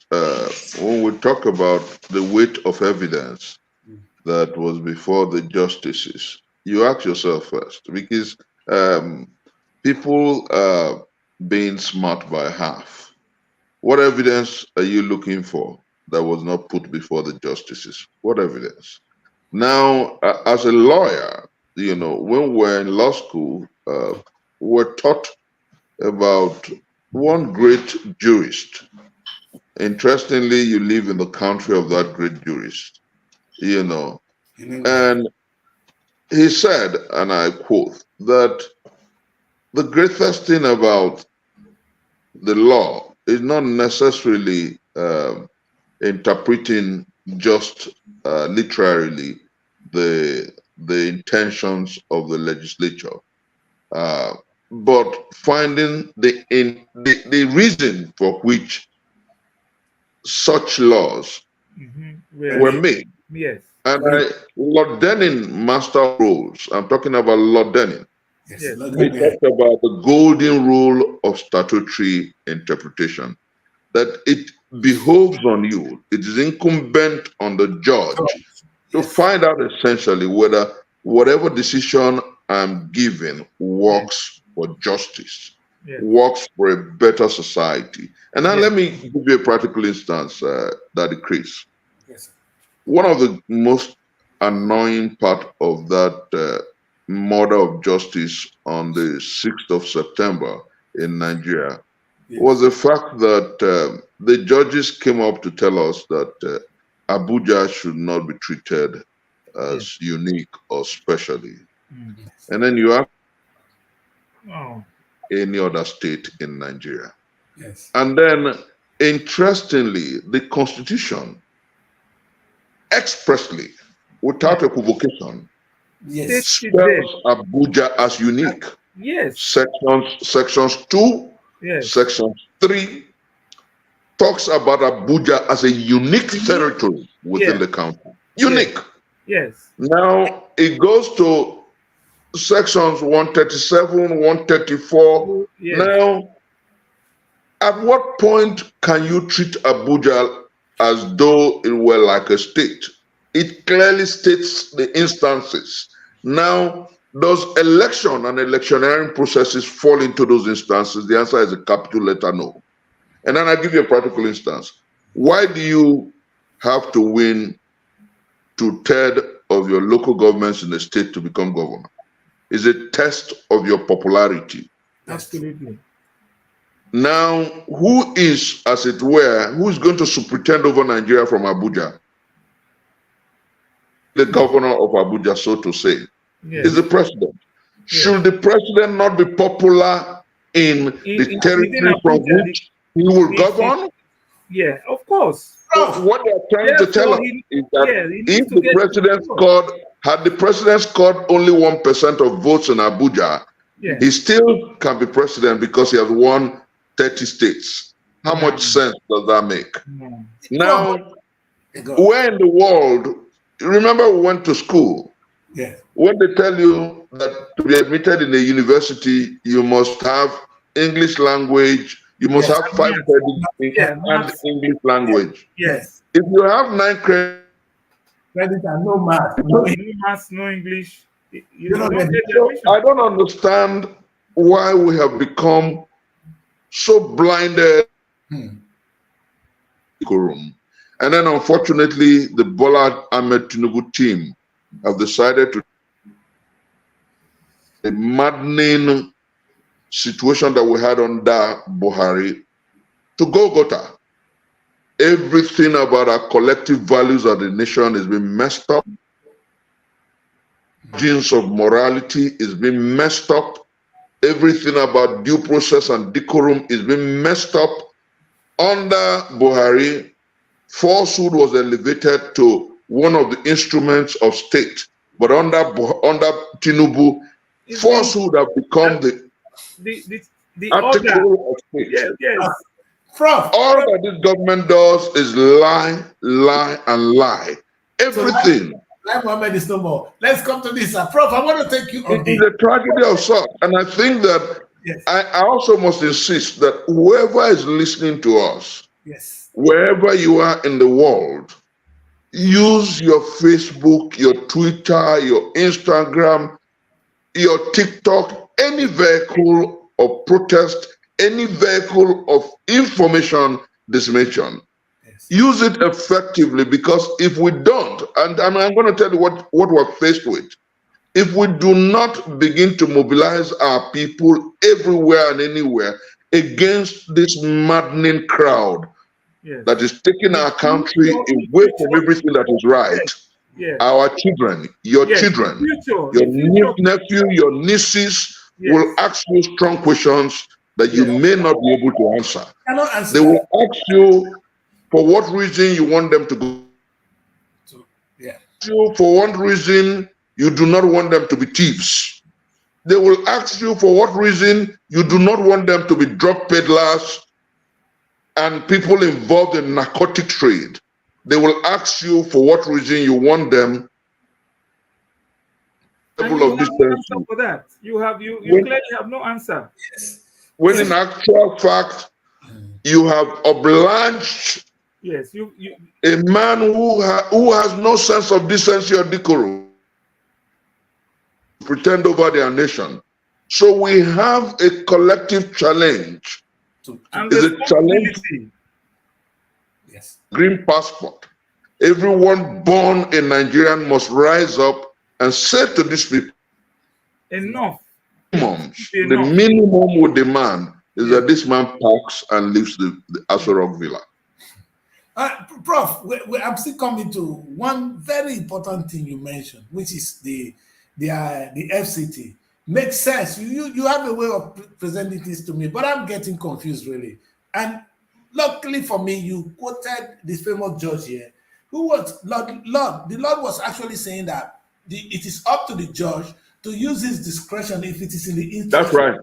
when we talk about the weight of evidence that was before the justices, you ask yourself first, because people being smart by half. What evidence are you looking for that was not put before the justices? What evidence? Now, as a lawyer, when we're in law school, we're taught about one great jurist. Interestingly, you live in the country of that great jurist, and he said, and I quote, that the greatest thing about the law is not necessarily interpreting just literally the intentions of the legislature, but finding the reason for which such laws were made. Yes. And Lord Denning, master of rules, I'm talking about Lord Denning. Yes. He talked about the golden rule of statutory interpretation, that it behoves on you, it is incumbent on the judge to find out essentially whether whatever decision I'm giving works for justice, works for a better society. And now let me give you a practical instance, Daddy Kris. Yes. One of the most annoying part of that murder of justice on the 6th of September in Nigeria was the fact that the judges came up to tell us that Abuja should not be treated as unique or specially. And then you have any other state in Nigeria. Yes. And then, interestingly, the Constitution expressly, without equivocation, spells Abuja as unique. Yes. Sections 2, sections 3 talks about Abuja as a unique territory within the country. Unique. Yes. Now it goes to sections 137, 134. Now, at what point can you treat Abuja as though it were like a state? It clearly states the instances. Now, does election and electioneering processes fall into those instances? The answer is a capital letter no. And then I'll give you a practical instance. Why do you have to win 2/3 of your local governments in the state to become governor? It's a test of your popularity. Absolutely. Now, who is, as it were, who is going to superintend over Nigeria from Abuja? The governor of Abuja, so to say, is the president. Should the president not be popular in the territory from which he will govern? Yeah, of course. What they are trying to tell us is that if the president had the president scored only 1% of votes in Abuja, he still can be president because he has won 30 states. How much sense does that make? Now, where in the world, remember we went to school. When they tell you that to be admitted in a university, you must have English language, you must have 5 credits and English language. Yes. If you have 9 credits and no math, no math, no English, I don't understand why we have become so blinded. And then unfortunately, the Bola Ahmed Tinubu team have decided to a maddening situation that we had under Buhari to Golgotha. Everything about our collective values of the nation is being messed up. Genes of morality is being messed up. Everything about due process and decorum is being messed up. Under Buhari, falsehood was elevated to one of the instruments of state. But under Tinubu, falsehood have become the article of state. Yes. All that this government does is lie, lie, and lie. Everything. Like Mohammed is no more. Let's come to this. Prof, I want to take you on this. It's a tragedy of sort. And I think that I also must insist that whoever is listening to us, wherever you are in the world, use your Facebook, your Twitter, your Instagram, your TikTok, any vehicle of protest, any vehicle of information dissemination. Use it effectively, because if we don't, and I'm going to tell you what we're faced with, if we do not begin to mobilize our people everywhere and anywhere against this maddening crowd that is taking our country away from everything that is right, our children, your children, your nephew, your nieces will ask you strong questions that you may not be able to answer. They will ask you for what reason you want them to go. For what reason you do not want them to be thieves. They will ask you for what reason you do not want them to be drug peddlers and people involved in narcotic trade. They will ask you for what reason you want them. For that, you clearly have no answer. When in actual fact, you have obliged a man who has no sense of decency or decorum to pretend over their nation. So we have a collective challenge. It's a challenge. Green passport. Everyone born a Nigerian must rise up and say to these people, enough. The minimum we demand is that this man parks and leaves the Aso Rock Villa. Prof, I'm still coming to one very important thing you mentioned, which is the FCT. Makes sense. You have a way of presenting this to me, but I'm getting confused really. And luckily for me, you quoted this famous judge here, who was Lord. The Lord was actually saying that it is up to the judge to use his discretion if it is in the interest. That's right.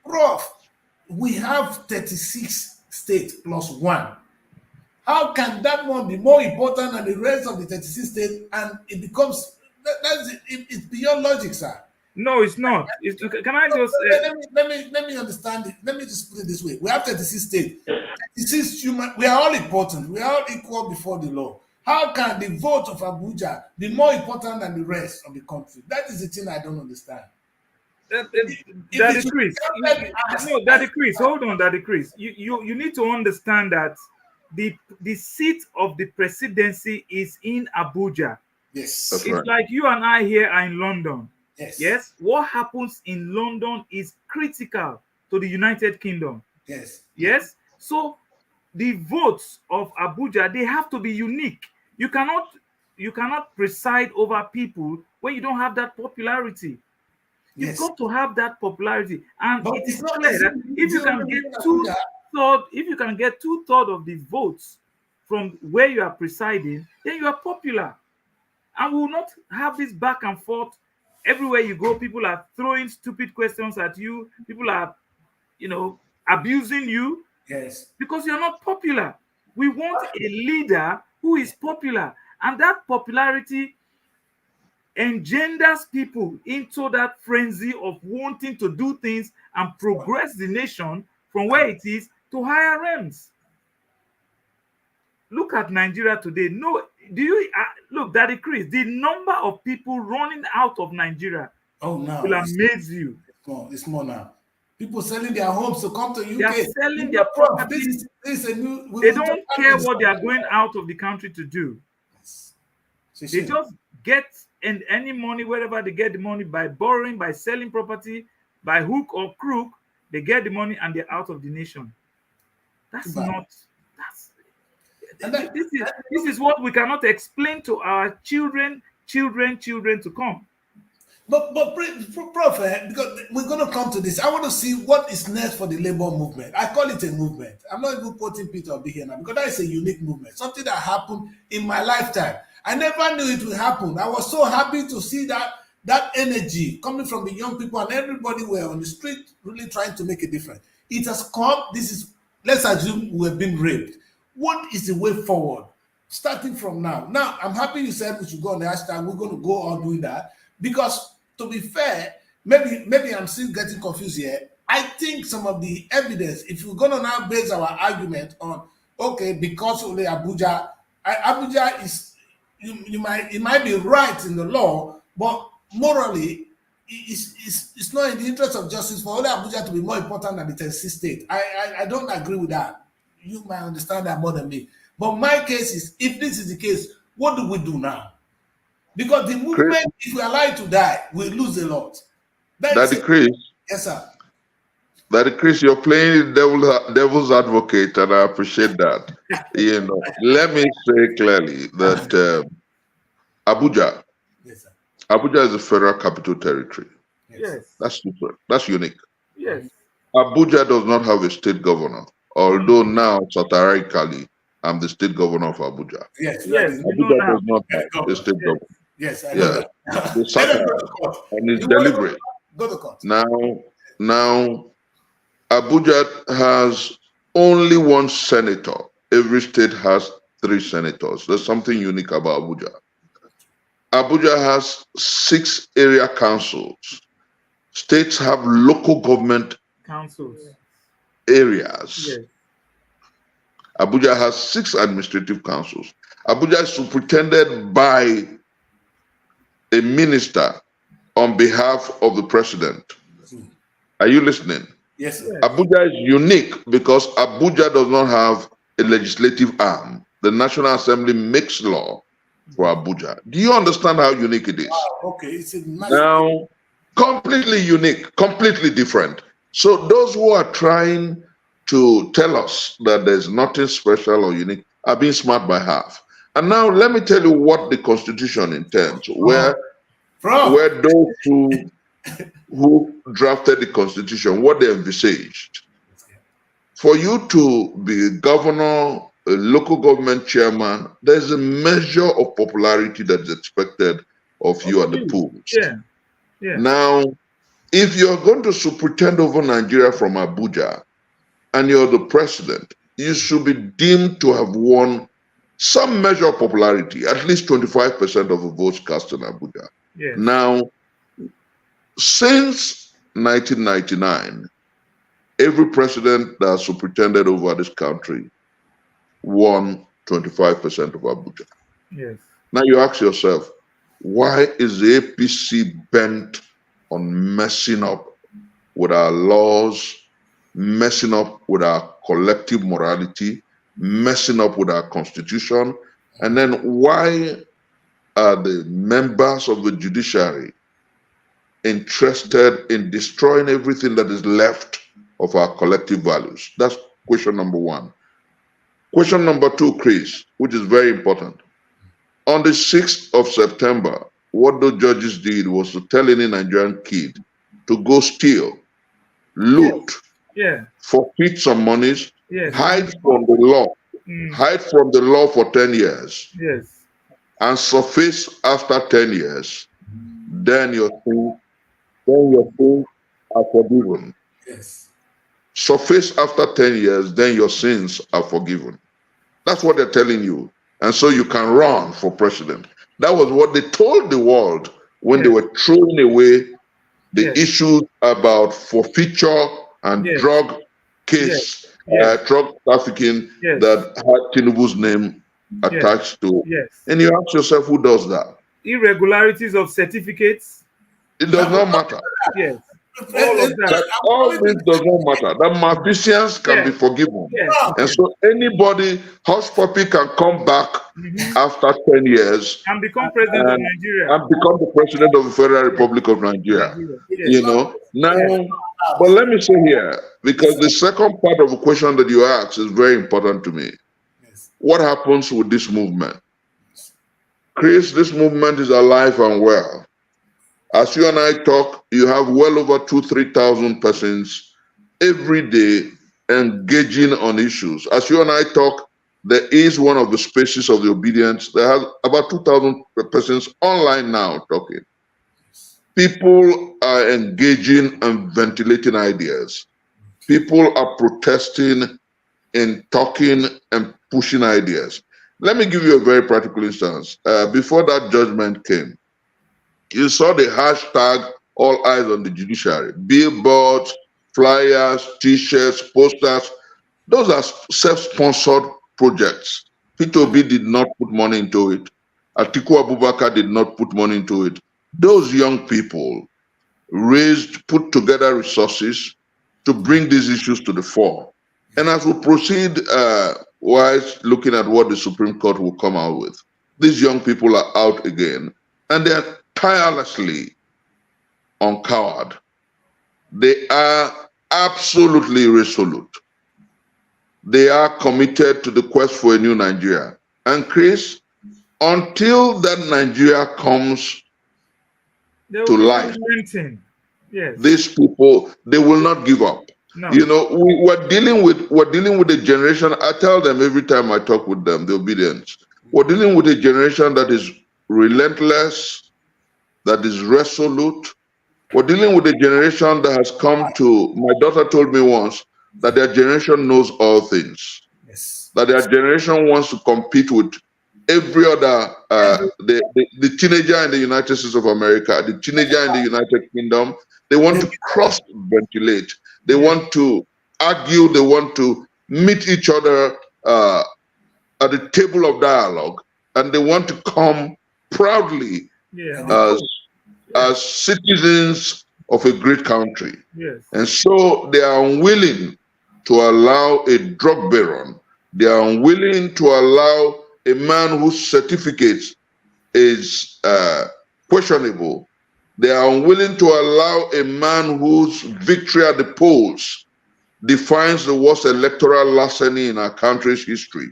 Prof, we have 36 states plus 1. How can that one be more important than the rest of the 36 states? And it becomes it's beyond logic, sir. No, it's not. Can I just let me understand it. Let me just put it this way: we have 36 states. 36 human. We are all important. We are all equal before the law. How can the vote of Abuja be more important than the rest of the country? That is the thing I don't understand. Daddy Kris, Daddy Kris, hold on, Daddy Kris. You need to understand that the seat of the presidency is in Abuja. Yes, it's right. Like you and I here are in London. Yes. What happens in London is critical to the United Kingdom. Yes. Yes. So the votes of Abuja, they have to be unique. You cannot preside over people when you don't have that popularity. You've Yes. got to have that popularity, and But it it's is not clear easy. that if you can get two-thirds of the votes from where you are presiding, then you are popular. And we will not have this back and forth everywhere you go. People are throwing stupid questions at you. People are, abusing you Yes. because you're not popular. We want a leader who is popular, and that popularity engenders people into that frenzy of wanting to do things and progress the nation from where it is to higher realms. Look at Nigeria today. No, do you look, Daddy Kris? The number of people running out of Nigeria will amaze you. It's more now. People selling their homes to come to UK. They are selling their properties. This is a new. They don't care what they are going out of the country to do. They just get any money wherever they get the money, by borrowing, by selling property, by hook or crook. They get the money and they're out of the nation. This is what we cannot explain to our children to come. But Prof, because we're going to come to this, I want to see what is next for the labor movement. I call it a movement. I'm not even quoting Peter Obi here now, because that is a unique movement, something that happened in my lifetime. I never knew it would happen. I was so happy to see that energy coming from the young people, and everybody were on the street really trying to make a difference. It has come. Let's assume we have been raped. What is the way forward, starting from now? Now, I'm happy you said we should go on the hashtag. We're going to go on doing that, because to be fair, maybe I'm still getting confused here. I think some of the evidence, if we're going to now base our argument on, okay, because only Abuja is, it might be right in the law, but morally, it's not in the interest of justice for only Abuja to be more important than the Tennessee state. I don't agree with that. You might understand that more than me. But my case is, if this is the case, what do we do now? Because the movement, if we allow it to die, we lose a lot. Daddy Kris. Yes, sir. Daddy Kris, you're playing devil's advocate, and I appreciate that. Let me say clearly that Abuja, yes, sir. Abuja is a federal capital territory. Yes. That's different. That's unique. Yes. Abuja does not have a state governor, although now satirically I'm the state governor of Abuja. Yes. Abuja does not have a state governor. Yes, I know that. It's satire, and it's deliberate. Go to court. Now, Abuja has only one senator. Every state has 3 senators. There's something unique about Abuja. Abuja has 6 area councils. States have local government councils areas. Yes. Abuja has 6 administrative councils. Abuja is superintended by a minister on behalf of the president. Are you listening? Yes, sir. Abuja is unique because Abuja does not have a legislative arm. The National Assembly makes law for Abuja. Do you understand how unique it is? Wow, okay, it's a nice. Now, completely unique, completely different. So those who are trying to tell us that there's nothing special or unique are being smart by half. And now let me tell you what the Constitution intends, where those who drafted the Constitution, what they envisaged. For you to be governor, a local government chairman, there's a measure of popularity that is expected of you at the polls. Yeah. Now, if you're going to superintend over Nigeria from Abuja and you're the president, you should be deemed to have won some measure of popularity, at least 25% of the votes cast in Abuja. Yes. Now, since 1999, every president that superintended over this country won 25% of Abuja. Yes. Now you ask yourself, why is the APC bent on messing up with our laws, messing up with our collective morality, messing up with our constitution? And then why are the members of the judiciary interested in destroying everything that is left of our collective values? That's question number one. Question number two, Kris, which is very important. On the 6th of September, what the judges did was to tell any Nigerian kid to go steal, loot, forfeit some monies, hide from the law, hide from the law for 10 years, and surface after 10 years, then your sins are forgiven. Yes. Surface after 10 years, then your sins are forgiven. That's what they're telling you. And so you can run for president. That was what they told the world when they were throwing away the issues about forfeiture and drug case, drug trafficking that had Tinubu's name attached to it. And you ask yourself, who does that? Irregularities of certificates. It does not matter. Yes. All of that. All this does not matter. That malfeasance can be forgiven. And so anybody, hush puppy, can come back after 10 years and become president of Nigeria. And become the president of the Federal Republic of Nigeria. You know? Now, but let me say here, because the second part of the question that you asked is very important to me. What happens with this movement? Kris, this movement is alive and well. As you and I talk, you have well over 2,000-3,000 persons every day engaging on issues. As you and I talk, there is one of the spaces of the obedience. There has about 2,000 persons online now talking. People are engaging and ventilating ideas. People are protesting and talking and pushing ideas. Let me give you a very practical instance. Before that judgment came, you saw the hashtag all eyes on the judiciary. Billboards, flyers, t-shirts, posters. Those are self-sponsored projects. Peter Obi did not put money into it. Atiku Abubakar did not put money into it. Those young people put together resources to bring these issues to the fore. And as we proceed, while looking at what the Supreme Court will come out with, these young people are out again, and they are tirelessly uncowed. They are absolutely resolute. They are committed to the quest for a new Nigeria. And Kris, until that Nigeria comes to life, these people, they will not give up. No. You know, we're dealing with a generation. I tell them every time I talk with them, the obedience. We're dealing with a generation that is relentless, that is resolute. We're dealing with a generation that has come to, my daughter told me once, that their generation knows all things. Yes. That their generation wants to compete with every other, the teenager in the United States of America, the teenager in the United Kingdom. They want to cross-ventilate. They want to argue. They want to meet each other at the table of dialogue. And they want to come proudly as citizens of a great country. And so they are unwilling to allow a drug baron. They are unwilling to allow a man whose certificate is questionable. They are unwilling to allow a man whose victory at the polls defines the worst electoral larceny in our country's history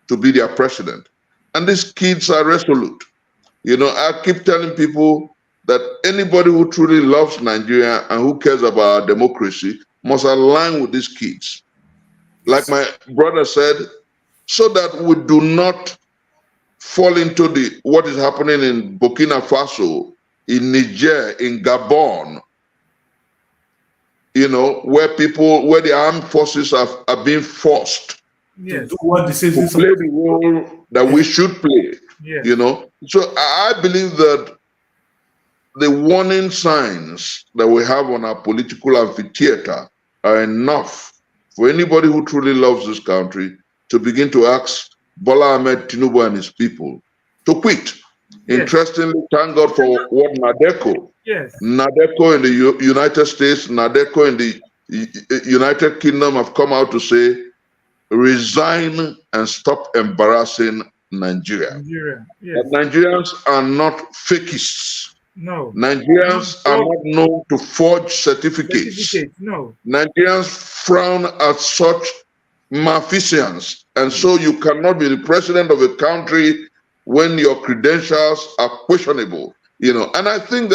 to be their president. And these kids are resolute. You know, I keep telling people that anybody who truly loves Nigeria and who cares about democracy must align with these kids. Like my brother said, so that we do not fall into what is happening in Burkina Faso, in Niger, in Gabon, you know, where the armed forces are being forced to do what the citizens to play the role that we should play. You know, so I believe that the warning signs that we have on our political amphitheater are enough for anybody who truly loves this country to begin to ask Bola Ahmed Tinubu and his people to quit. Interestingly, thank God for what NADECO in the United States, NADECO in the United Kingdom have come out to say, resign and stop embarrassing Nigeria. That Nigerians are not fakists. No. Nigerians are not known to forge certificates. No. Nigerians frown at such malfeasance, and so you cannot be the president of a country when your credentials are questionable. And I think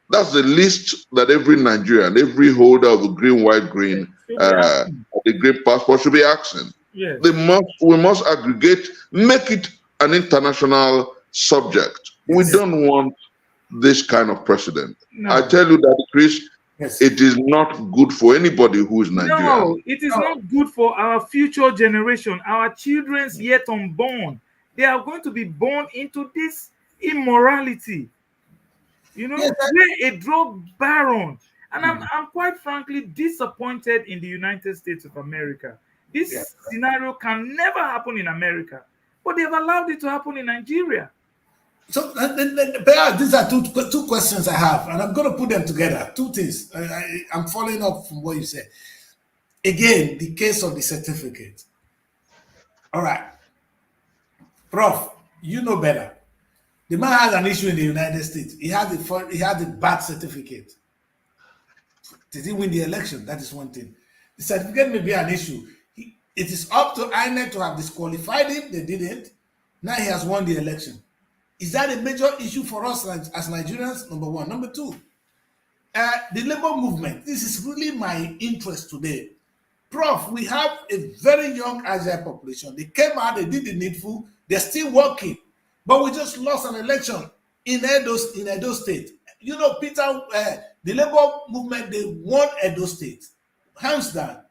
that's the least that every Nigerian, every holder of the green, white, green, the green passport should be asking. Yes. We must aggregate, make it an international subject. Yes. We don't want this kind of precedent. No. I tell you that, Kris, Yes. it is not good for anybody who is Nigerian. No, it is not good for our future generation, our children's yet unborn. They are going to be born into this immorality. We're a drug baron. And I'm quite frankly disappointed in the United States of America. This scenario can never happen in America, but they've allowed it to happen in Nigeria. So these are two questions I have, and I'm going to put them together. Two things. I'm following up from what you said. Again, the case of the certificate. All right. Prof, you know better. The man has an issue in the United States. He had the birth certificate. Did he win the election? That is one thing. The certificate may be an issue. It is up to INEC to have disqualified him. They didn't. Now he has won the election. Is that a major issue for us as Nigerians? Number one. Number two, the labor movement. This is really my interest today. Prof, we have a very young agile population. They came out, they did the needful, they're still working. But we just lost an election in Edo State. Peter, the labor movement, they won Edo State, hands down,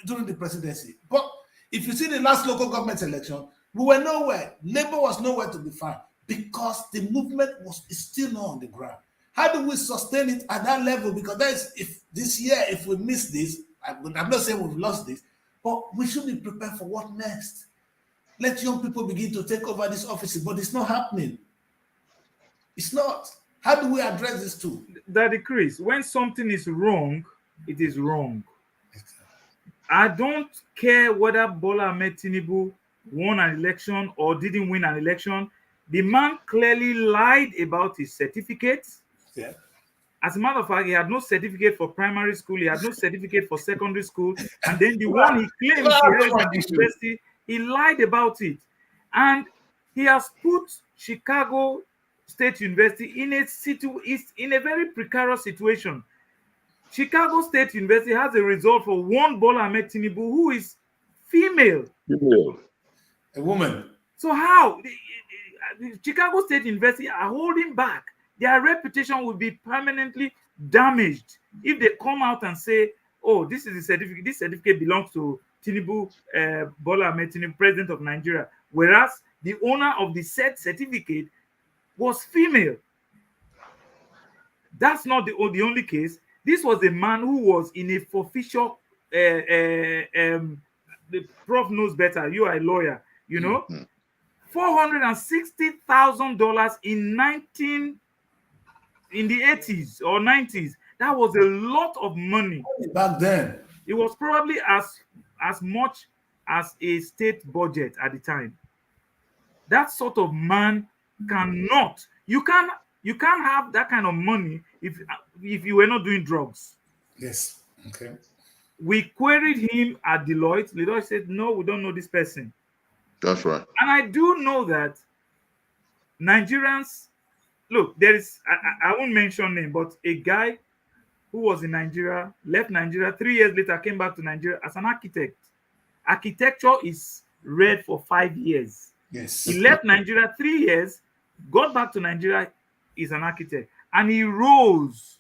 during the presidency. But if you see the last local government election, we were nowhere. Labor was nowhere to be found because the movement is still not on the ground. How do we sustain it at that level? Because if we miss this, I'm not saying we've lost this, but we should be prepared for what next. Let young people begin to take over this office, but it's not happening. It's not. How do we address this too? Daddy Kris, when something is wrong, it is wrong. I don't care whether Bola Ahmed Tinubu won an election or didn't win an election. The man clearly lied about his certificates. Yeah. As a matter of fact, he had no certificate for primary school. He had no certificate for secondary school. And then the one he claims he had at the university, he lied about it. And he has put Chicago State University in a very precarious situation. Chicago State University has a result for one Bola Ahmed Tinubu who is female. A woman. So how? The Chicago State University are holding back. Their reputation will be permanently damaged if they come out and say, oh, this is the certificate. This certificate belongs to Tinubu, Bola Ahmed Tinubu, president of Nigeria. Whereas the owner of the said certificate was female. That's not the only case. This was a man who was in a official, the prof knows better. You are a lawyer, $460,000 in the 80s or 90s. That was a lot of money. Back then. It was probably as much as a state budget at the time. That sort of man cannot. You can't have that kind of money if you were not doing drugs. Yes. Okay. We queried him at Deloitte. Deloitte said, no, we don't know this person. That's right. And I do know that Nigerians, look, there is, I won't mention name, but a guy who was in Nigeria, left Nigeria, 3 years later came back to Nigeria as an architect. Architecture is read for 5 years. Yes. He left Nigeria 3 years, got back to Nigeria, is an architect, and he rose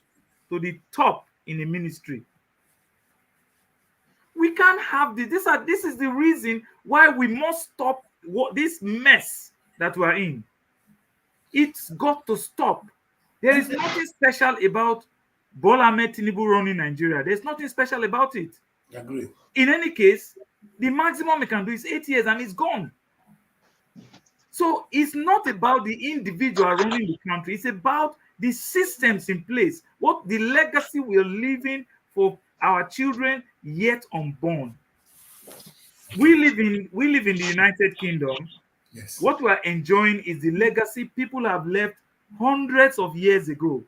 to the top in the ministry. We can't have this. This is the reason why we must stop this mess that we're in. It's got to stop. There is nothing special about Bola Ahmed Tinubu running Nigeria. There's nothing special about it. I agree. In any case, the maximum he can do is 8 years and it's gone. So it's not about the individual running the country. It's about the systems in place, what the legacy we're leaving for our children yet unborn. We live in the United Kingdom. Yes. What we are enjoying is the legacy people have left hundreds of years ago.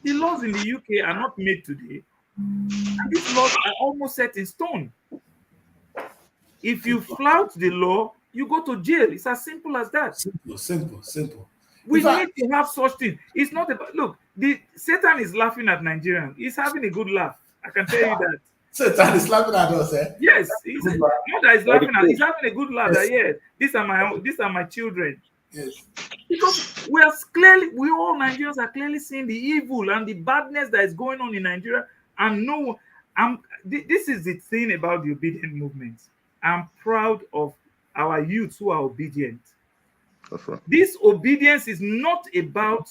The laws in the UK are not made today. And these laws are almost set in stone. If you flout the law, you go to jail. It's as simple as that. Simple. We need to have such things. It's not about, look, Satan is laughing at Nigerians. He's having a good laugh. I can tell you that. Satan is laughing at us, eh? Yes, not that he's laughing at. He's having a good laugh. Yes. That, yeah, these are my children. Yes. Because we all Nigerians are clearly seeing the evil and the badness that is going on in Nigeria. And this is the thing about the obedient movement. I'm proud of our youths who are obedient. That's right. This obedience is not about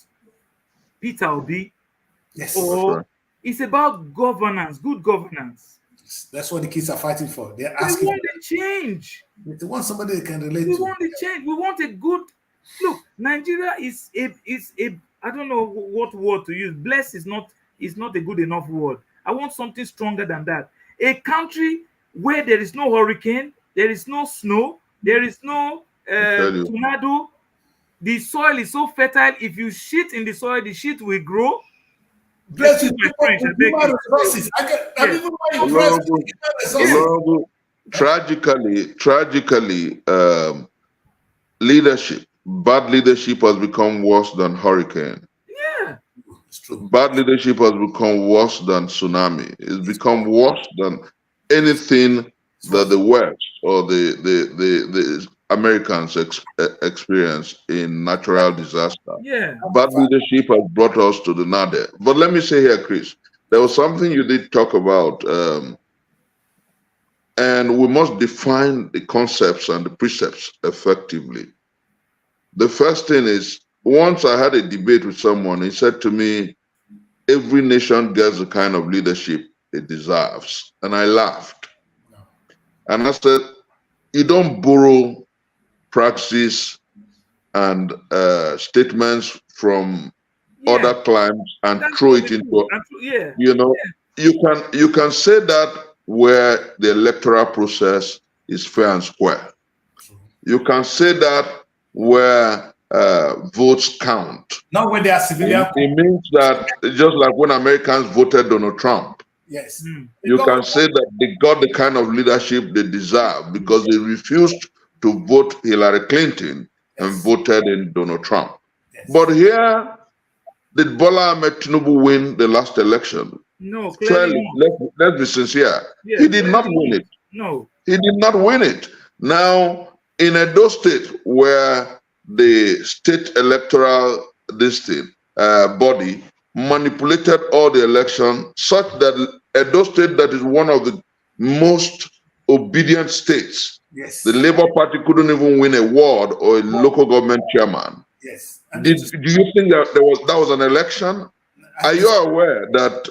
Peter Obi. Yes. Or right. It's about governance, good governance. That's what the kids are fighting for. They're asking. We want a change. They want somebody they can relate to. We want a change. We want a good look. Nigeria is a I don't know what word to use. Blessed is not a good enough word. I want something stronger than that. A country where there is no hurricane, there is no snow, there is no tornado. The soil is so fertile. If you shit in the soil, the shit will grow. Bless you, Tragically, leadership, bad leadership has become worse than hurricane. Yeah. Bad leadership has become worse than tsunami. It's become worse than anything that the West or the Americans experience in natural disaster. Yeah. Bad leadership has brought us to the nadir. But let me say here, Kris, there was something you did talk about, and we must define the concepts and the precepts effectively. The first thing is, once I had a debate with someone, he said to me, every nation gets the kind of leadership it deserves. And I laughed. And I said, you don't borrow practices and statements from other climes and throw it into, you can say that where the electoral process is fair and square. You can say that where votes count. Not when they are civilian. It means that just like when Americans voted Donald Trump. Yes. You can say that they got the kind of leadership they deserve because they refused to vote Hillary Clinton and voted in Donald Trump. Yes. But here, did Bola Ahmed Tinubu win the last election? No, clearly let's be sincere. Yeah, he did not win it. No. He did not win it. Now, in Edo State, where the state electoral body manipulated all the election such that Edo State, that is one of the most obedient states, yes, the Labour Party couldn't even win a ward or a local government chairman. Yes. Do you think that that was an election? Are you aware that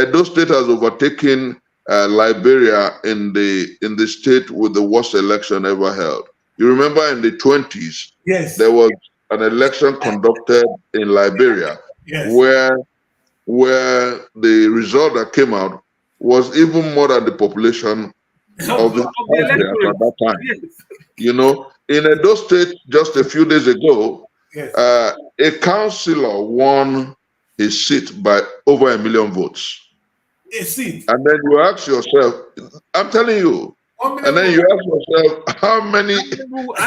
Edo State has overtaken Liberia in the state with the worst election ever held? You remember in the 20s, yes, there was an election conducted in Liberia, yes, where the result that came out was even more than the population of the country at that time. Yes. You know, in Edo State, just a few days ago, yes, a councillor won his seat by over 1 million votes. A seat. And then you ask yourself, I'm telling you, and then you ask yourself, how many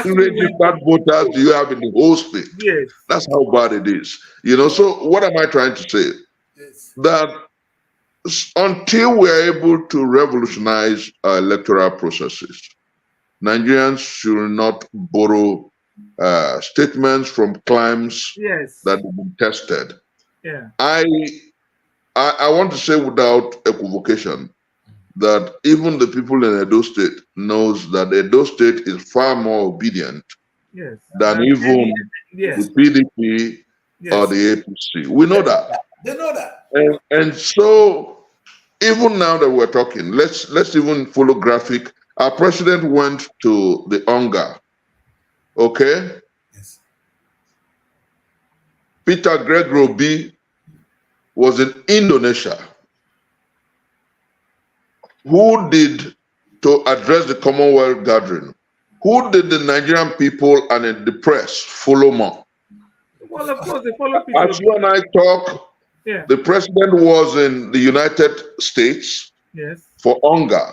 registered voters do you have in the whole state? Yes. That's how bad it is. You know, so what am I trying to say? Yes. That until we're able to revolutionize our electoral processes, Nigerians should not borrow statements from claims that have been tested. Yeah. I want to say without equivocation that even the people in Edo State knows that Edo State is far more obedient than even the PDP or the APC. We know that. They know that. And so even now that we're talking, let's even follow graphic. Our president went to the UNGA. Okay? Yes. Peter Gregory B was in Indonesia. Who did, to address the Commonwealth gathering, who did the Nigerian people and the press follow more? Well, of course, they follow people. As you and I talk, Yeah. The president was in the United States Yes. for hunger.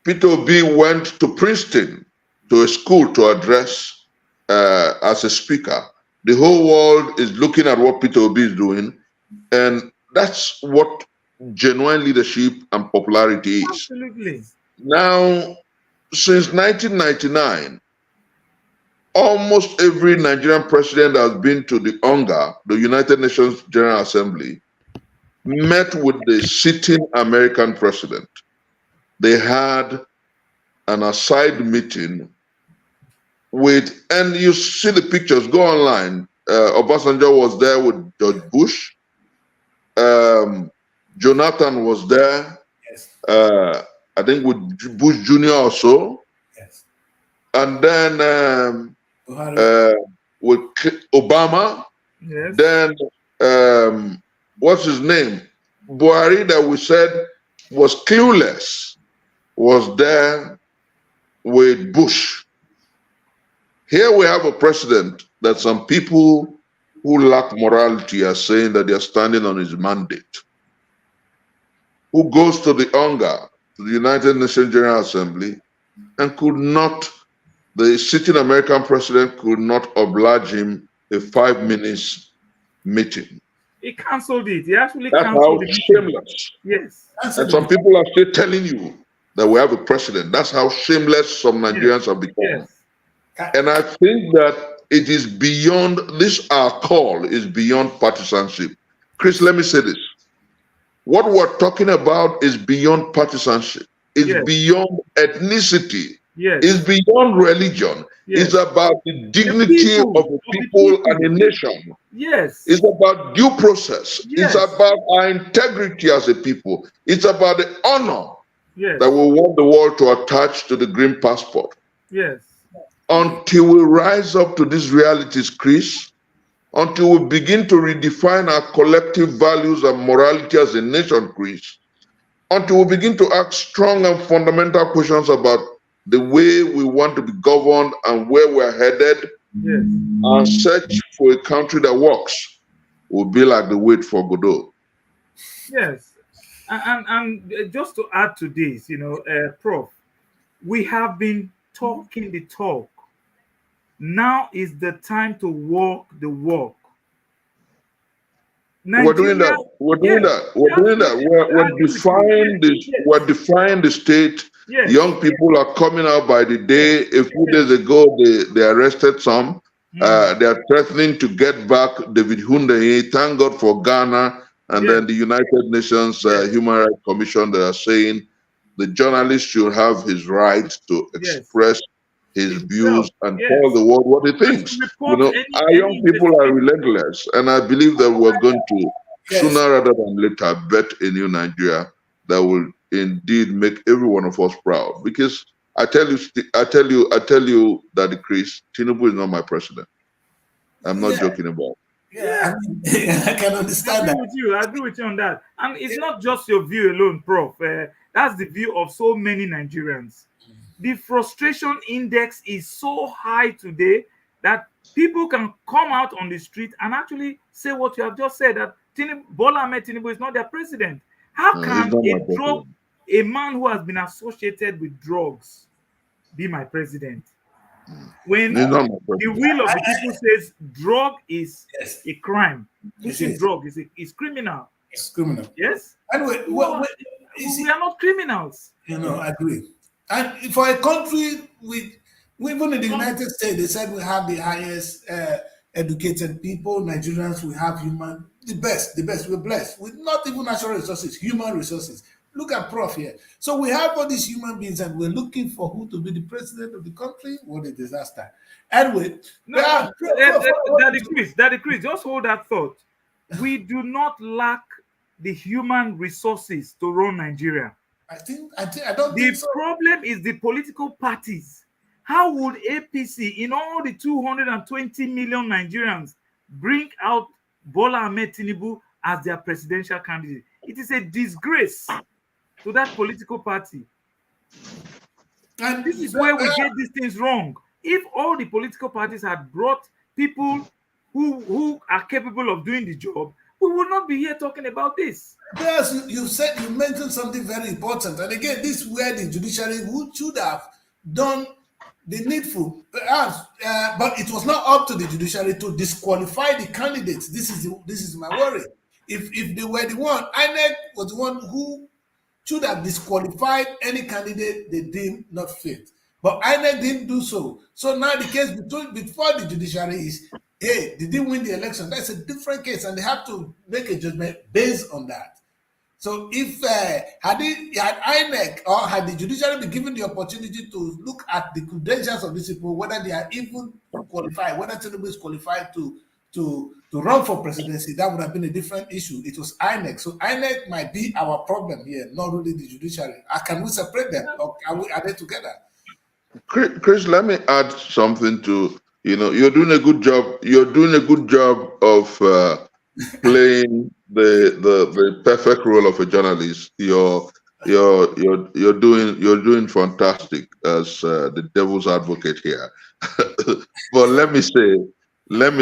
Peter Obi went to Princeton to a school to address as a speaker. The whole world is looking at what Peter Obi is doing, and that's what genuine leadership and popularity is. Absolutely. Now, since 1999, almost every Nigerian president has been to the UNGA, the United Nations General Assembly, met with the sitting American president. They had an aside meeting with, and you see the pictures, go online. Obasanjo was there with George Bush. Jonathan was there. Yes. I think with Bush Jr. also. Yes. And then with Obama. Yes. Then what's his name? Buhari, that we said was clueless, was there with Bush. Here we have a president that some people who lack morality are saying that they are standing on his mandate, who goes to the UNGA, to the United Nations General Assembly, and could not, the sitting American president could not oblige him a 5 minutes meeting. He cancelled it. He actually That's how cancelled it. shameless. Yes. And some people are still telling you that we have a president. That's how shameless some Nigerians have become. Yes. And I think that it is beyond, this our call is beyond partisanship. Kris, let me say this. What we're talking about is beyond partisanship. It's Yes. beyond ethnicity. Yes. It's beyond religion. Yes. It's about the dignity of the people and a nation. Yes. It's about due process. Yes. It's about our integrity as a people. It's about the honor Yes. that we want the world to attach to the green passport. Yes. Until we rise up to these realities, Kris, until we begin to redefine our collective values and morality as a nation, Kris, until we begin to ask strong and fundamental questions about the way we want to be governed and where we're headed, Yes. and search for a country that works, will be like the wait for Godot. Yes. And just to add to this, Prof, we have been talking the talk. Now is the time to walk the walk. We're doing that. We're doing that. We're doing that. We're defying the state. Yes. Young people are coming out by the day. A few days ago, they arrested some. They are threatening to get back David Hundeyi. Thank God for Ghana. And then the United Nations Human Rights Commission, they are saying the journalist should have his right to express his views and tell the world what he thinks. Our young people are relentless, and I believe that we're going to sooner rather than later bet a new Nigeria that will indeed make every one of us proud. Because I tell you, Daddy Kris, Tinubu is not my president. I'm not joking about it. Yeah, I can understand that. I agree with you on that. And it's not just your view alone, Prof. That's the view of so many Nigerians. The frustration index is so high today that people can come out on the street and actually say what you have just said, that Bola Ahmed Tinubu is not their president. How can a man who has been associated with drugs be my president? When the will of the people says drug is a crime, pushing drug is criminal. It's criminal. Yes. Anyway, we are not criminals. I agree. And for a country even in the United States, they said we have the highest educated people. Nigerians, we have the best. We're blessed with not even natural resources, human resources. Look at Prof here. So we have all these human beings, and we're looking for who to be the president of the country. What a disaster! Anyway, Daddy Kris, just hold that thought. We do not lack the human resources to run Nigeria. I don't think so. The problem is the political parties. How would APC, in all the 220 million Nigerians, bring out Bola Ahmed Tinubu as their presidential candidate? It is a disgrace to that political party. And this is where we get these things wrong. If all the political parties had brought people who are capable of doing the job, we will not be here talking about this. Yes, you mentioned something very important. And again, this is where the judiciary should have done the needful. But it was not up to the judiciary to disqualify the candidates. This is my worry. If they were the one, INEC was the one who should have disqualified any candidate they deemed not fit. But INEC didn't do so. So now the case before the judiciary is, hey, they didn't win the election. That's a different case, and they have to make a judgment based on that. So if had INEC or had the judiciary been given the opportunity to look at the credentials of these people, whether they are even qualified, whether Tinubu is qualified to run for presidency, that would have been a different issue. It was INEC. So INEC might be our problem here, not really the judiciary. Can we separate them, or are they together? Kris, let me add something to, you're doing a good job. You're doing a good job of playing the perfect role of a journalist. You're doing fantastic as the devil's advocate here. But let me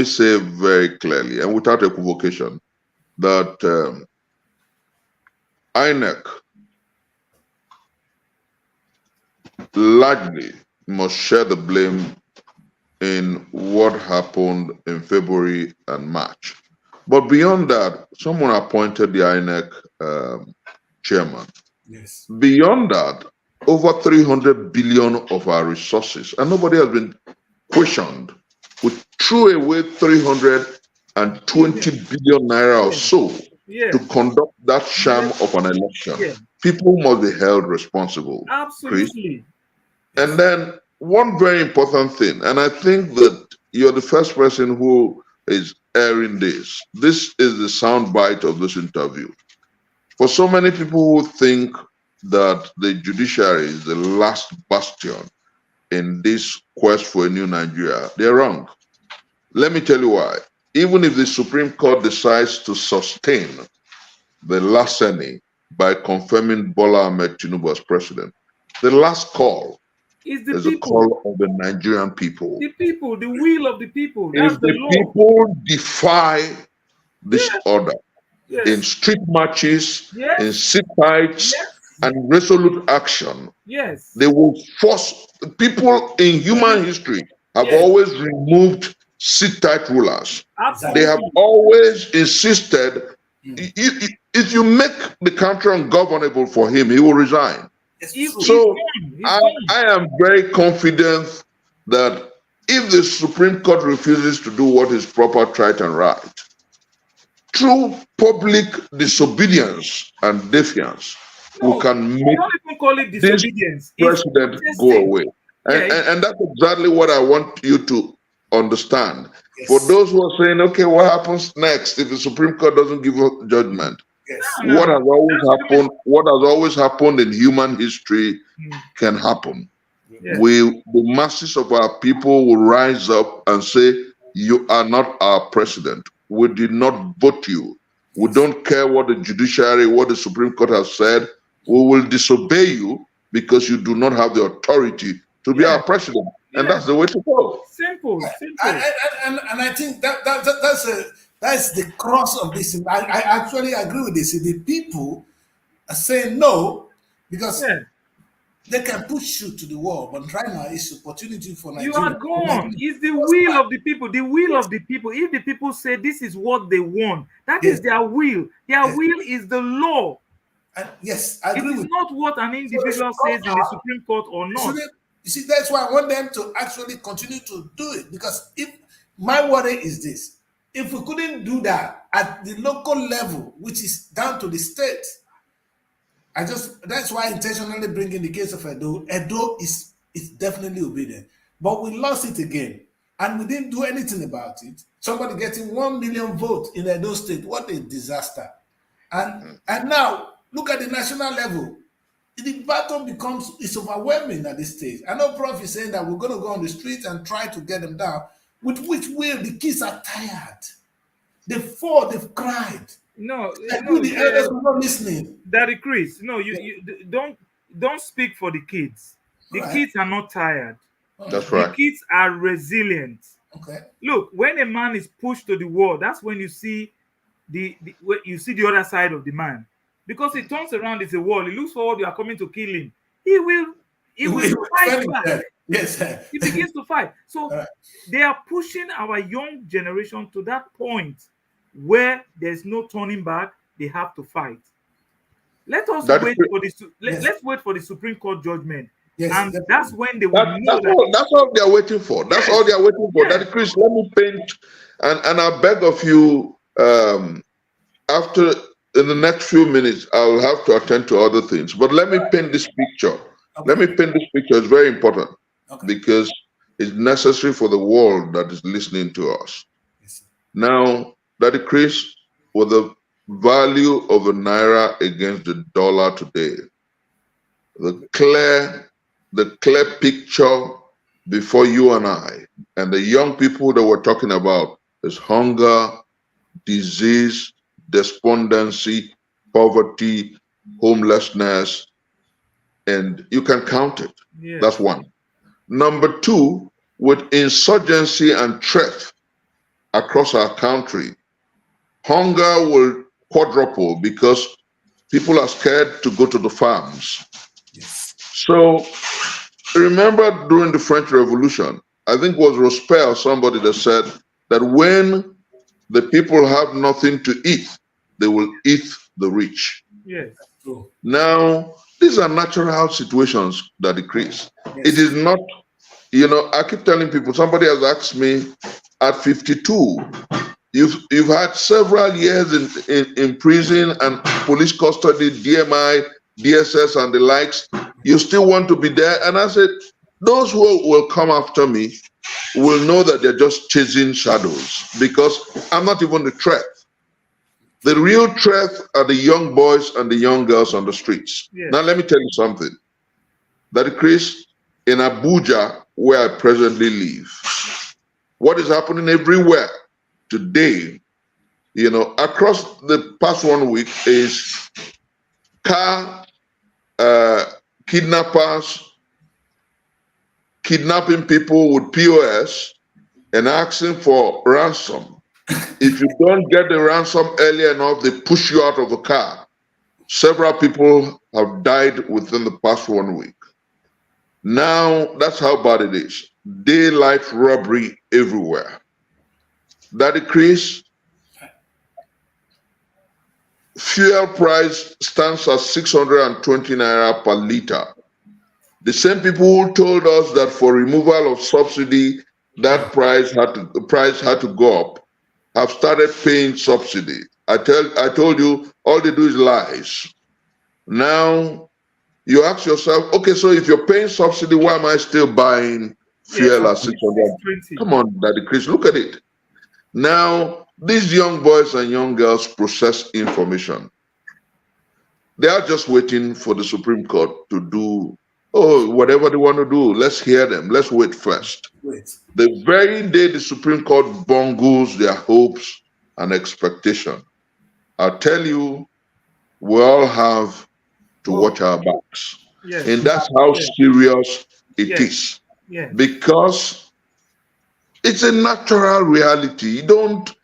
say very clearly and without equivocation that INEC largely must share the blame in what happened in February and March. But beyond that, someone appointed the INEC chairman. Yes. Beyond that, over 300 billion of our resources, and nobody has been questioned. We threw away 320 billion naira or so to conduct that sham of an election. People must be held responsible. Absolutely. Chris. And then one very important thing, and I think that you're the first person who is airing this. This is the sound bite of this interview. For so many people who think that the judiciary is the last bastion in this quest for a new Nigeria, they're wrong. Let me tell you why. Even if the Supreme Court decides to sustain the larceny by confirming Bola Ahmed Tinubu as president, the last call is a call of the Nigerian people. The people, the will of the people. That's if the people defy this order in street marches, in sit-outs, and resolute action, they will force people in human history have always removed sit-tight rulers. Absolutely. They have always insisted if you make the country ungovernable for him, he will resign. So I am very confident that if the Supreme Court refuses to do what is proper, right, and right, through public disobedience and defiance, we can make this president go away. And that's exactly what I want you to understand. For those who are saying, okay, what happens next if the Supreme Court doesn't give a judgment? What has always happened in human history can happen. The masses of our people will rise up and say, you are not our president. We did not vote you. We don't care what the judiciary, what the Supreme Court has said. We will disobey you because you do not have the authority to be our president. And that's the way to go. Simple. And I think that's the cross of this. I actually agree with this. The people are saying no because they can push you to the wall, but right now it's opportunity for Nigeria. You are gone. It's the will of the people. The will of the people. If the people say this is what they want, that is their will. Their will is the law. Yes, I agree. It is not what an individual says in the Supreme Court or not. You see, that's why I want them to actually continue to do it. Because if my worry is this, if we couldn't do that at the local level, which is down to the state, that's why I intentionally bring in the case of Edo. Edo is definitely obedient. But we lost it again. And we didn't do anything about it. Somebody getting 1 million votes in Edo State. What a disaster. And now, look at the national level. The battle it's overwhelming at this stage. I know Prof is saying that we're going to go on the street and try to get them down. With which will the kids are tired. They fought, they've cried. The elders are not listening. Daddy Kris, you don't speak for the kids. The kids are not tired. That's right. The kids are resilient. Okay. Look, when a man is pushed to the wall, that's when you see you see the other side of the man, because he turns around, it's a wall. He looks forward, you are coming to kill him. He will fight back. Yes, sir. He begins to fight. So they are pushing our young generation to that point where there's no turning back. They have to fight. Let us wait for let's wait for the Supreme Court judgment. Yes, and that's when they will know that's all they're waiting for. That's all they're waiting for. That Kris, let me paint, and I beg of you, after in the next few minutes, I'll have to attend to other things. But let me paint this picture. Okay. Let me paint this picture. It's very important because it's necessary for the world that is listening to us. Yes, now, that Kris, with the value of the naira against the dollar today, the clear picture before you and I and the young people that we're talking about is hunger, disease, despondency, poverty, homelessness, and you can count it. Yes. That's one. Number two, with insurgency and threat across our country, hunger will quadruple because people are scared to go to the farms. yes. So remember during the French Revolution, I think it was Robespierre or somebody that said that when the people have nothing to eat, they will eat the rich. Yes. True. Now, these are natural situations that decrease. Yes. It is not, I keep telling people, somebody has asked me, at 52, you've had several years in prison and police custody, DMI, DSS and the likes, you still want to be there? And I said, those who will come after me will know that they're just chasing shadows because I'm not even the threat. The real threat are the young boys and the young girls on the streets. Yes. Now, let me tell you something. That Kris, in Abuja, where I presently live, what is happening everywhere today, across the past 1 week is car kidnappers kidnapping people with POS and asking for ransom. If you don't get the ransom early enough, they push you out of the car. Several people have died within the past 1 week. Now, that's how bad it is. Daylight robbery everywhere. That Kris, fuel price stands at 620 naira per liter. The same people who told us that for removal of subsidy, the price had to go up, have started paying subsidy. I told you, all they do is lies. Now, you ask yourself, okay, so if you're paying subsidy, why am I still buying fuel at 600? Come on, Daddy Kris, look at it. Now, these young boys and young girls process information. They are just waiting for the Supreme Court to do, whatever they want to do. Let's hear them. Let's wait first. Wait. The very day the Supreme Court bungles their hopes and expectation, I'll tell you, we all have to watch our backs. Yes. And that's how serious it is. Yes. Because it's a natural reality. You don't,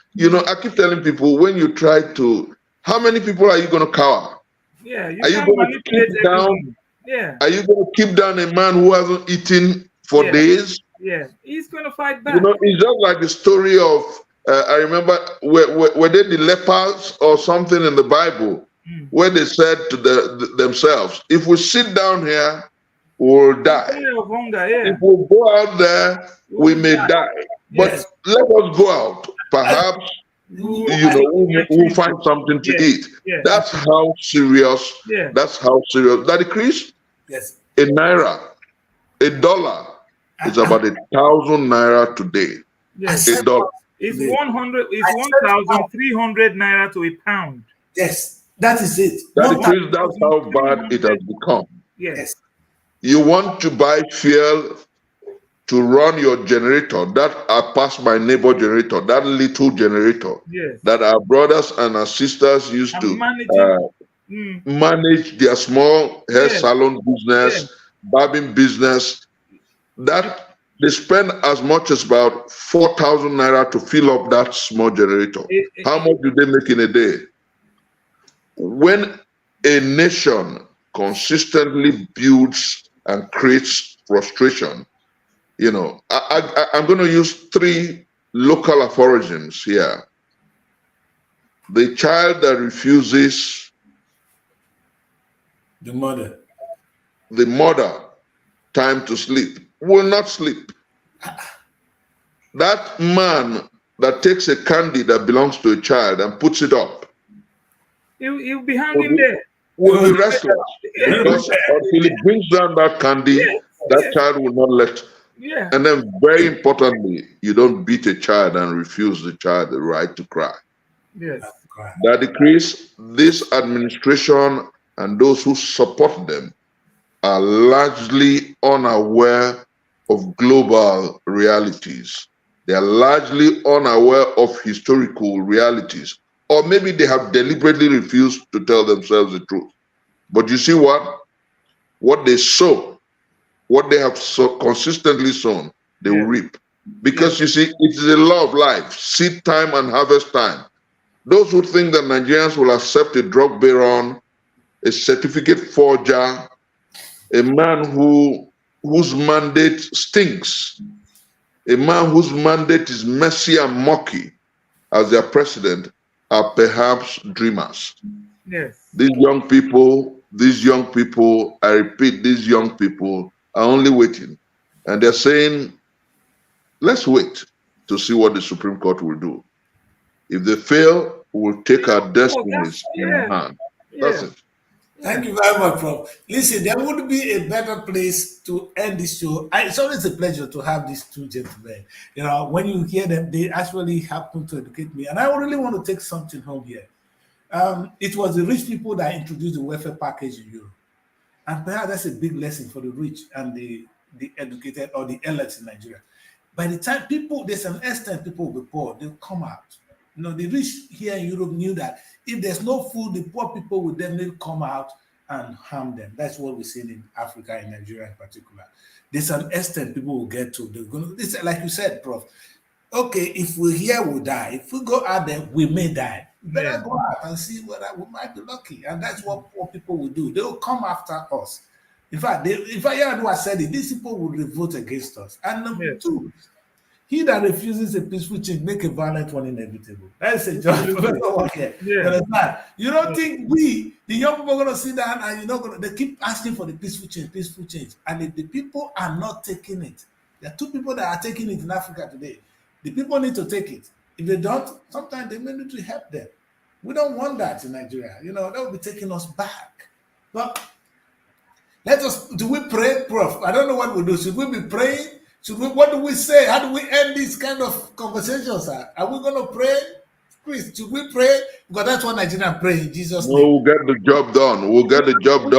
I keep telling people, when you try to, how many people are you going to cower? Yeah. Are you going to keep down? Yeah. Are you going to keep down a man who hasn't eaten for days? Yeah. He's going to fight back. It's just like the story of, I remember, were they the lepers or something in the Bible, where they said to themselves, if we sit down here, we'll die. Of hunger, yeah. If we go out there, we may die. But let us go out. Perhaps, we'll find something to eat. Yeah. That's how serious. Yeah. That's how serious. That Kris, Yes. a naira, a dollar is about 1,000 naira today. Yes. A dollar. It's 100. It's 1,300 naira to a pound. Yes, that is it. That Kris, that's how bad it has become. Yes. You want to buy fuel to run your generator, that I passed my neighbor generator, that little generator, that our brothers and our sisters used to manage their small hair salon business, barbing business. That They spend as much as about 4,000 naira to fill up that small generator. How much do they make in a day? When a nation consistently builds and creates frustration, you know, I'm going to use 3 local aphorisms here. The child that refuses the mother time to sleep will not sleep. That man that takes a candy that belongs to a child and puts it up, he'll be hanging there. Will be restless. Because until he brings down that candy, that child will not let. Yeah. And then very importantly, you don't beat a child and refuse the child the right to cry. Yes. That decrease, this administration and those who support them are largely unaware of global realities. They are largely unaware of historical realities. Or maybe they have deliberately refused to tell themselves the truth. But you see what? What they sow, what they have consistently sown, they will reap. Because you see, it is a law of life, seed time and harvest time. Those who think that Nigerians will accept a drug baron, a certificate forger, a man whose mandate stinks, a man whose mandate is messy and mucky as their president, are perhaps dreamers. Yes. These young people, I repeat, these young people are only waiting. And they're saying, let's wait to see what the Supreme Court will do. If they fail, we'll take our destinies in hand. That's it. Thank you very much, Prof. Listen, there would be a better place to end this show. It's always a pleasure to have these 2 gentlemen. You know, when you hear them, they actually happen to educate me. And I really want to take something home here. It was the rich people that introduced the welfare package in Europe. And perhaps that's a big lesson for the rich and the educated or the elites in Nigeria. By the time there's an extent people will be poor, they'll come out. You know, the rich here in Europe knew that if there's no food, the poor people will definitely come out and harm them. That's what we're seeing in Africa, in Nigeria in particular. There's an extent people will get to. They're going to, this, like you said, Prof. Okay, if we're here, we'll die. If we go out there, we may die. Better go out and see whether we might be lucky. And that's what poor people will do. They will come after us. In fact, I said it, these people will revolt against us. And number 2, he that refuses a peaceful change make a violent one inevitable. That's a job. You don't think the young people are going to sit down and they keep asking for the peaceful change. And if the people are not taking it, there are 2 people that are taking it in Africa today. The people need to take it. If they don't, sometimes they may need to help them. We don't want that in Nigeria. You know, that will be taking us back. But do we pray, Prof? I don't know what we do. Should we be praying? What do we say? How do we end these kind of conversations? Are we going to pray? Kris, should we pray? Because that's what Nigerians pray in Jesus' name. We'll get the job done. God has done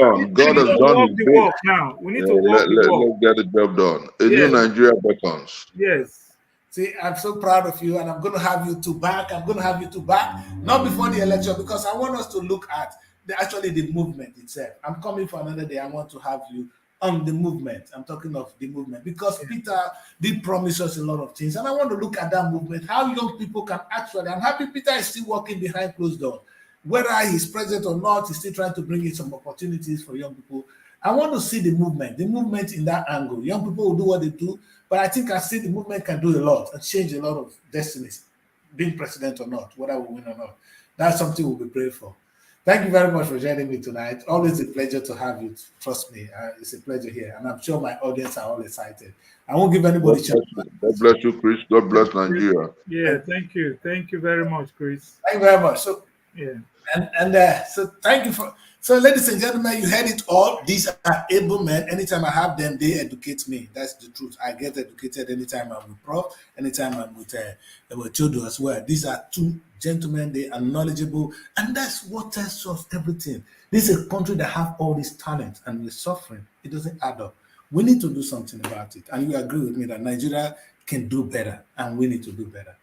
the work now. We need to work the work. Let's get the job done. A new Nigeria beckons. Yes. See, I'm so proud of you, and I'm going to have you 2 back. Not before the election, because I want us to look at the movement itself. I'm coming for another day. I want to have you on the movement. I'm talking of the movement because Peter did promise us a lot of things, and I want to look at that movement, how young people can actually. I'm happy Peter is still working behind closed doors. Whether he's present or not, he's still trying to bring in some opportunities for young people. I want to see the movement in that angle. Young people will do what they do, but I think I see the movement can do a lot and change a lot of destinies, being president or not, whether we win or not. That's something we'll be praying for. Thank you very much for joining me tonight. Always a pleasure to have you. Trust me, it's a pleasure here. And I'm sure my audience are all excited. I won't give anybody a chance. God bless you, Kris. God bless Nigeria. Yeah, thank you. Thank you very much, Kris. Thank you very much. So, so thank you for. So, ladies and gentlemen, you heard it all. These are able men. Anytime I have them, they educate me. That's the truth. I get educated anytime I'm with Prof, anytime I'm with THEODORE as well. These are 2 gentlemen. They are knowledgeable, and that's what tells us everything. This is a country that have all this talent, and we're suffering. It doesn't add up. We need to do something about it, and you agree with me that Nigeria can do better, and we need to do better.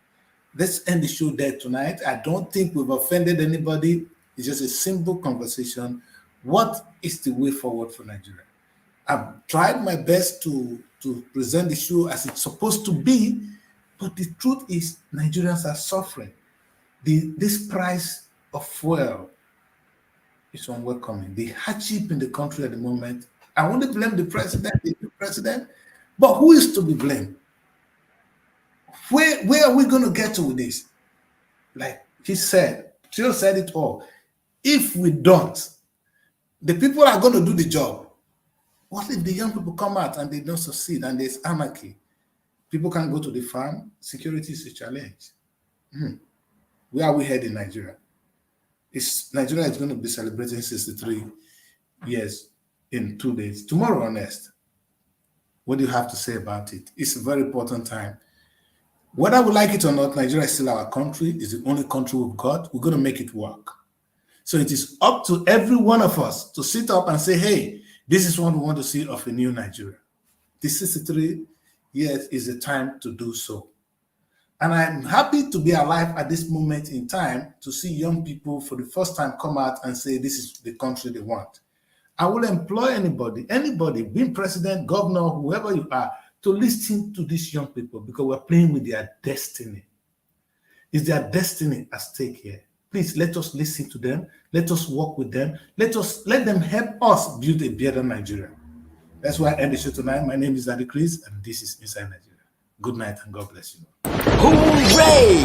Let's end the show there tonight. I don't think we've offended anybody. It's just a simple conversation. What is the way forward for Nigeria? I've tried my best to to present the show as it's supposed to be, but the truth is Nigerians are suffering. This price of fuel is unwelcoming. The hardship in the country at the moment, I won't blame the president, but who is to be blamed? Where are we going to get to with this? Like he said, Jill said it all. If we don't, the people are going to do the job. What if the young people come out and they don't succeed and there's anarchy? People can't go to the farm. Security is a challenge. Where are we heading in Nigeria? Nigeria is going to be celebrating 63 years in 2 days. Tomorrow, honest. What do you have to say about it? It's a very important time. Whether we like it or not, Nigeria is still our country. It's the only country we've got. We're going to make it work. So it is up to every one of us to sit up and say, hey, this is what we want to see of a new Nigeria. This 63 years is the time to do so. And I'm happy to be alive at this moment in time to see young people for the first time come out and say this is the country they want. I will employ anybody, being president, governor, whoever you are, to listen to these young people because we're playing with their destiny. It's their destiny at stake here. Please let us listen to them. Let us work with them. Let them help us build a better Nigeria. That's why I end the show tonight. My name is Daddy Kris, and this is Inside Nigeria. Good night, and God bless you. Hooray!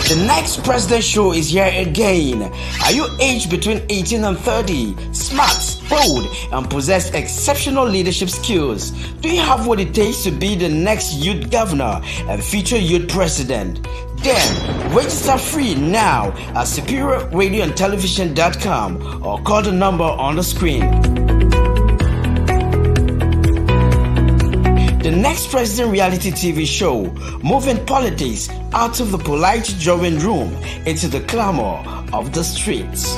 The next President Show is here again. Are you aged between 18 and 30, smart, bold, and possess exceptional leadership skills? Do you have what it takes to be the next youth governor and future youth president? Then register free now at superiorradioandtelevision.com or call the number on the screen. The Next President reality TV show, moving politics out of the polite drawing room into the clamor of the streets.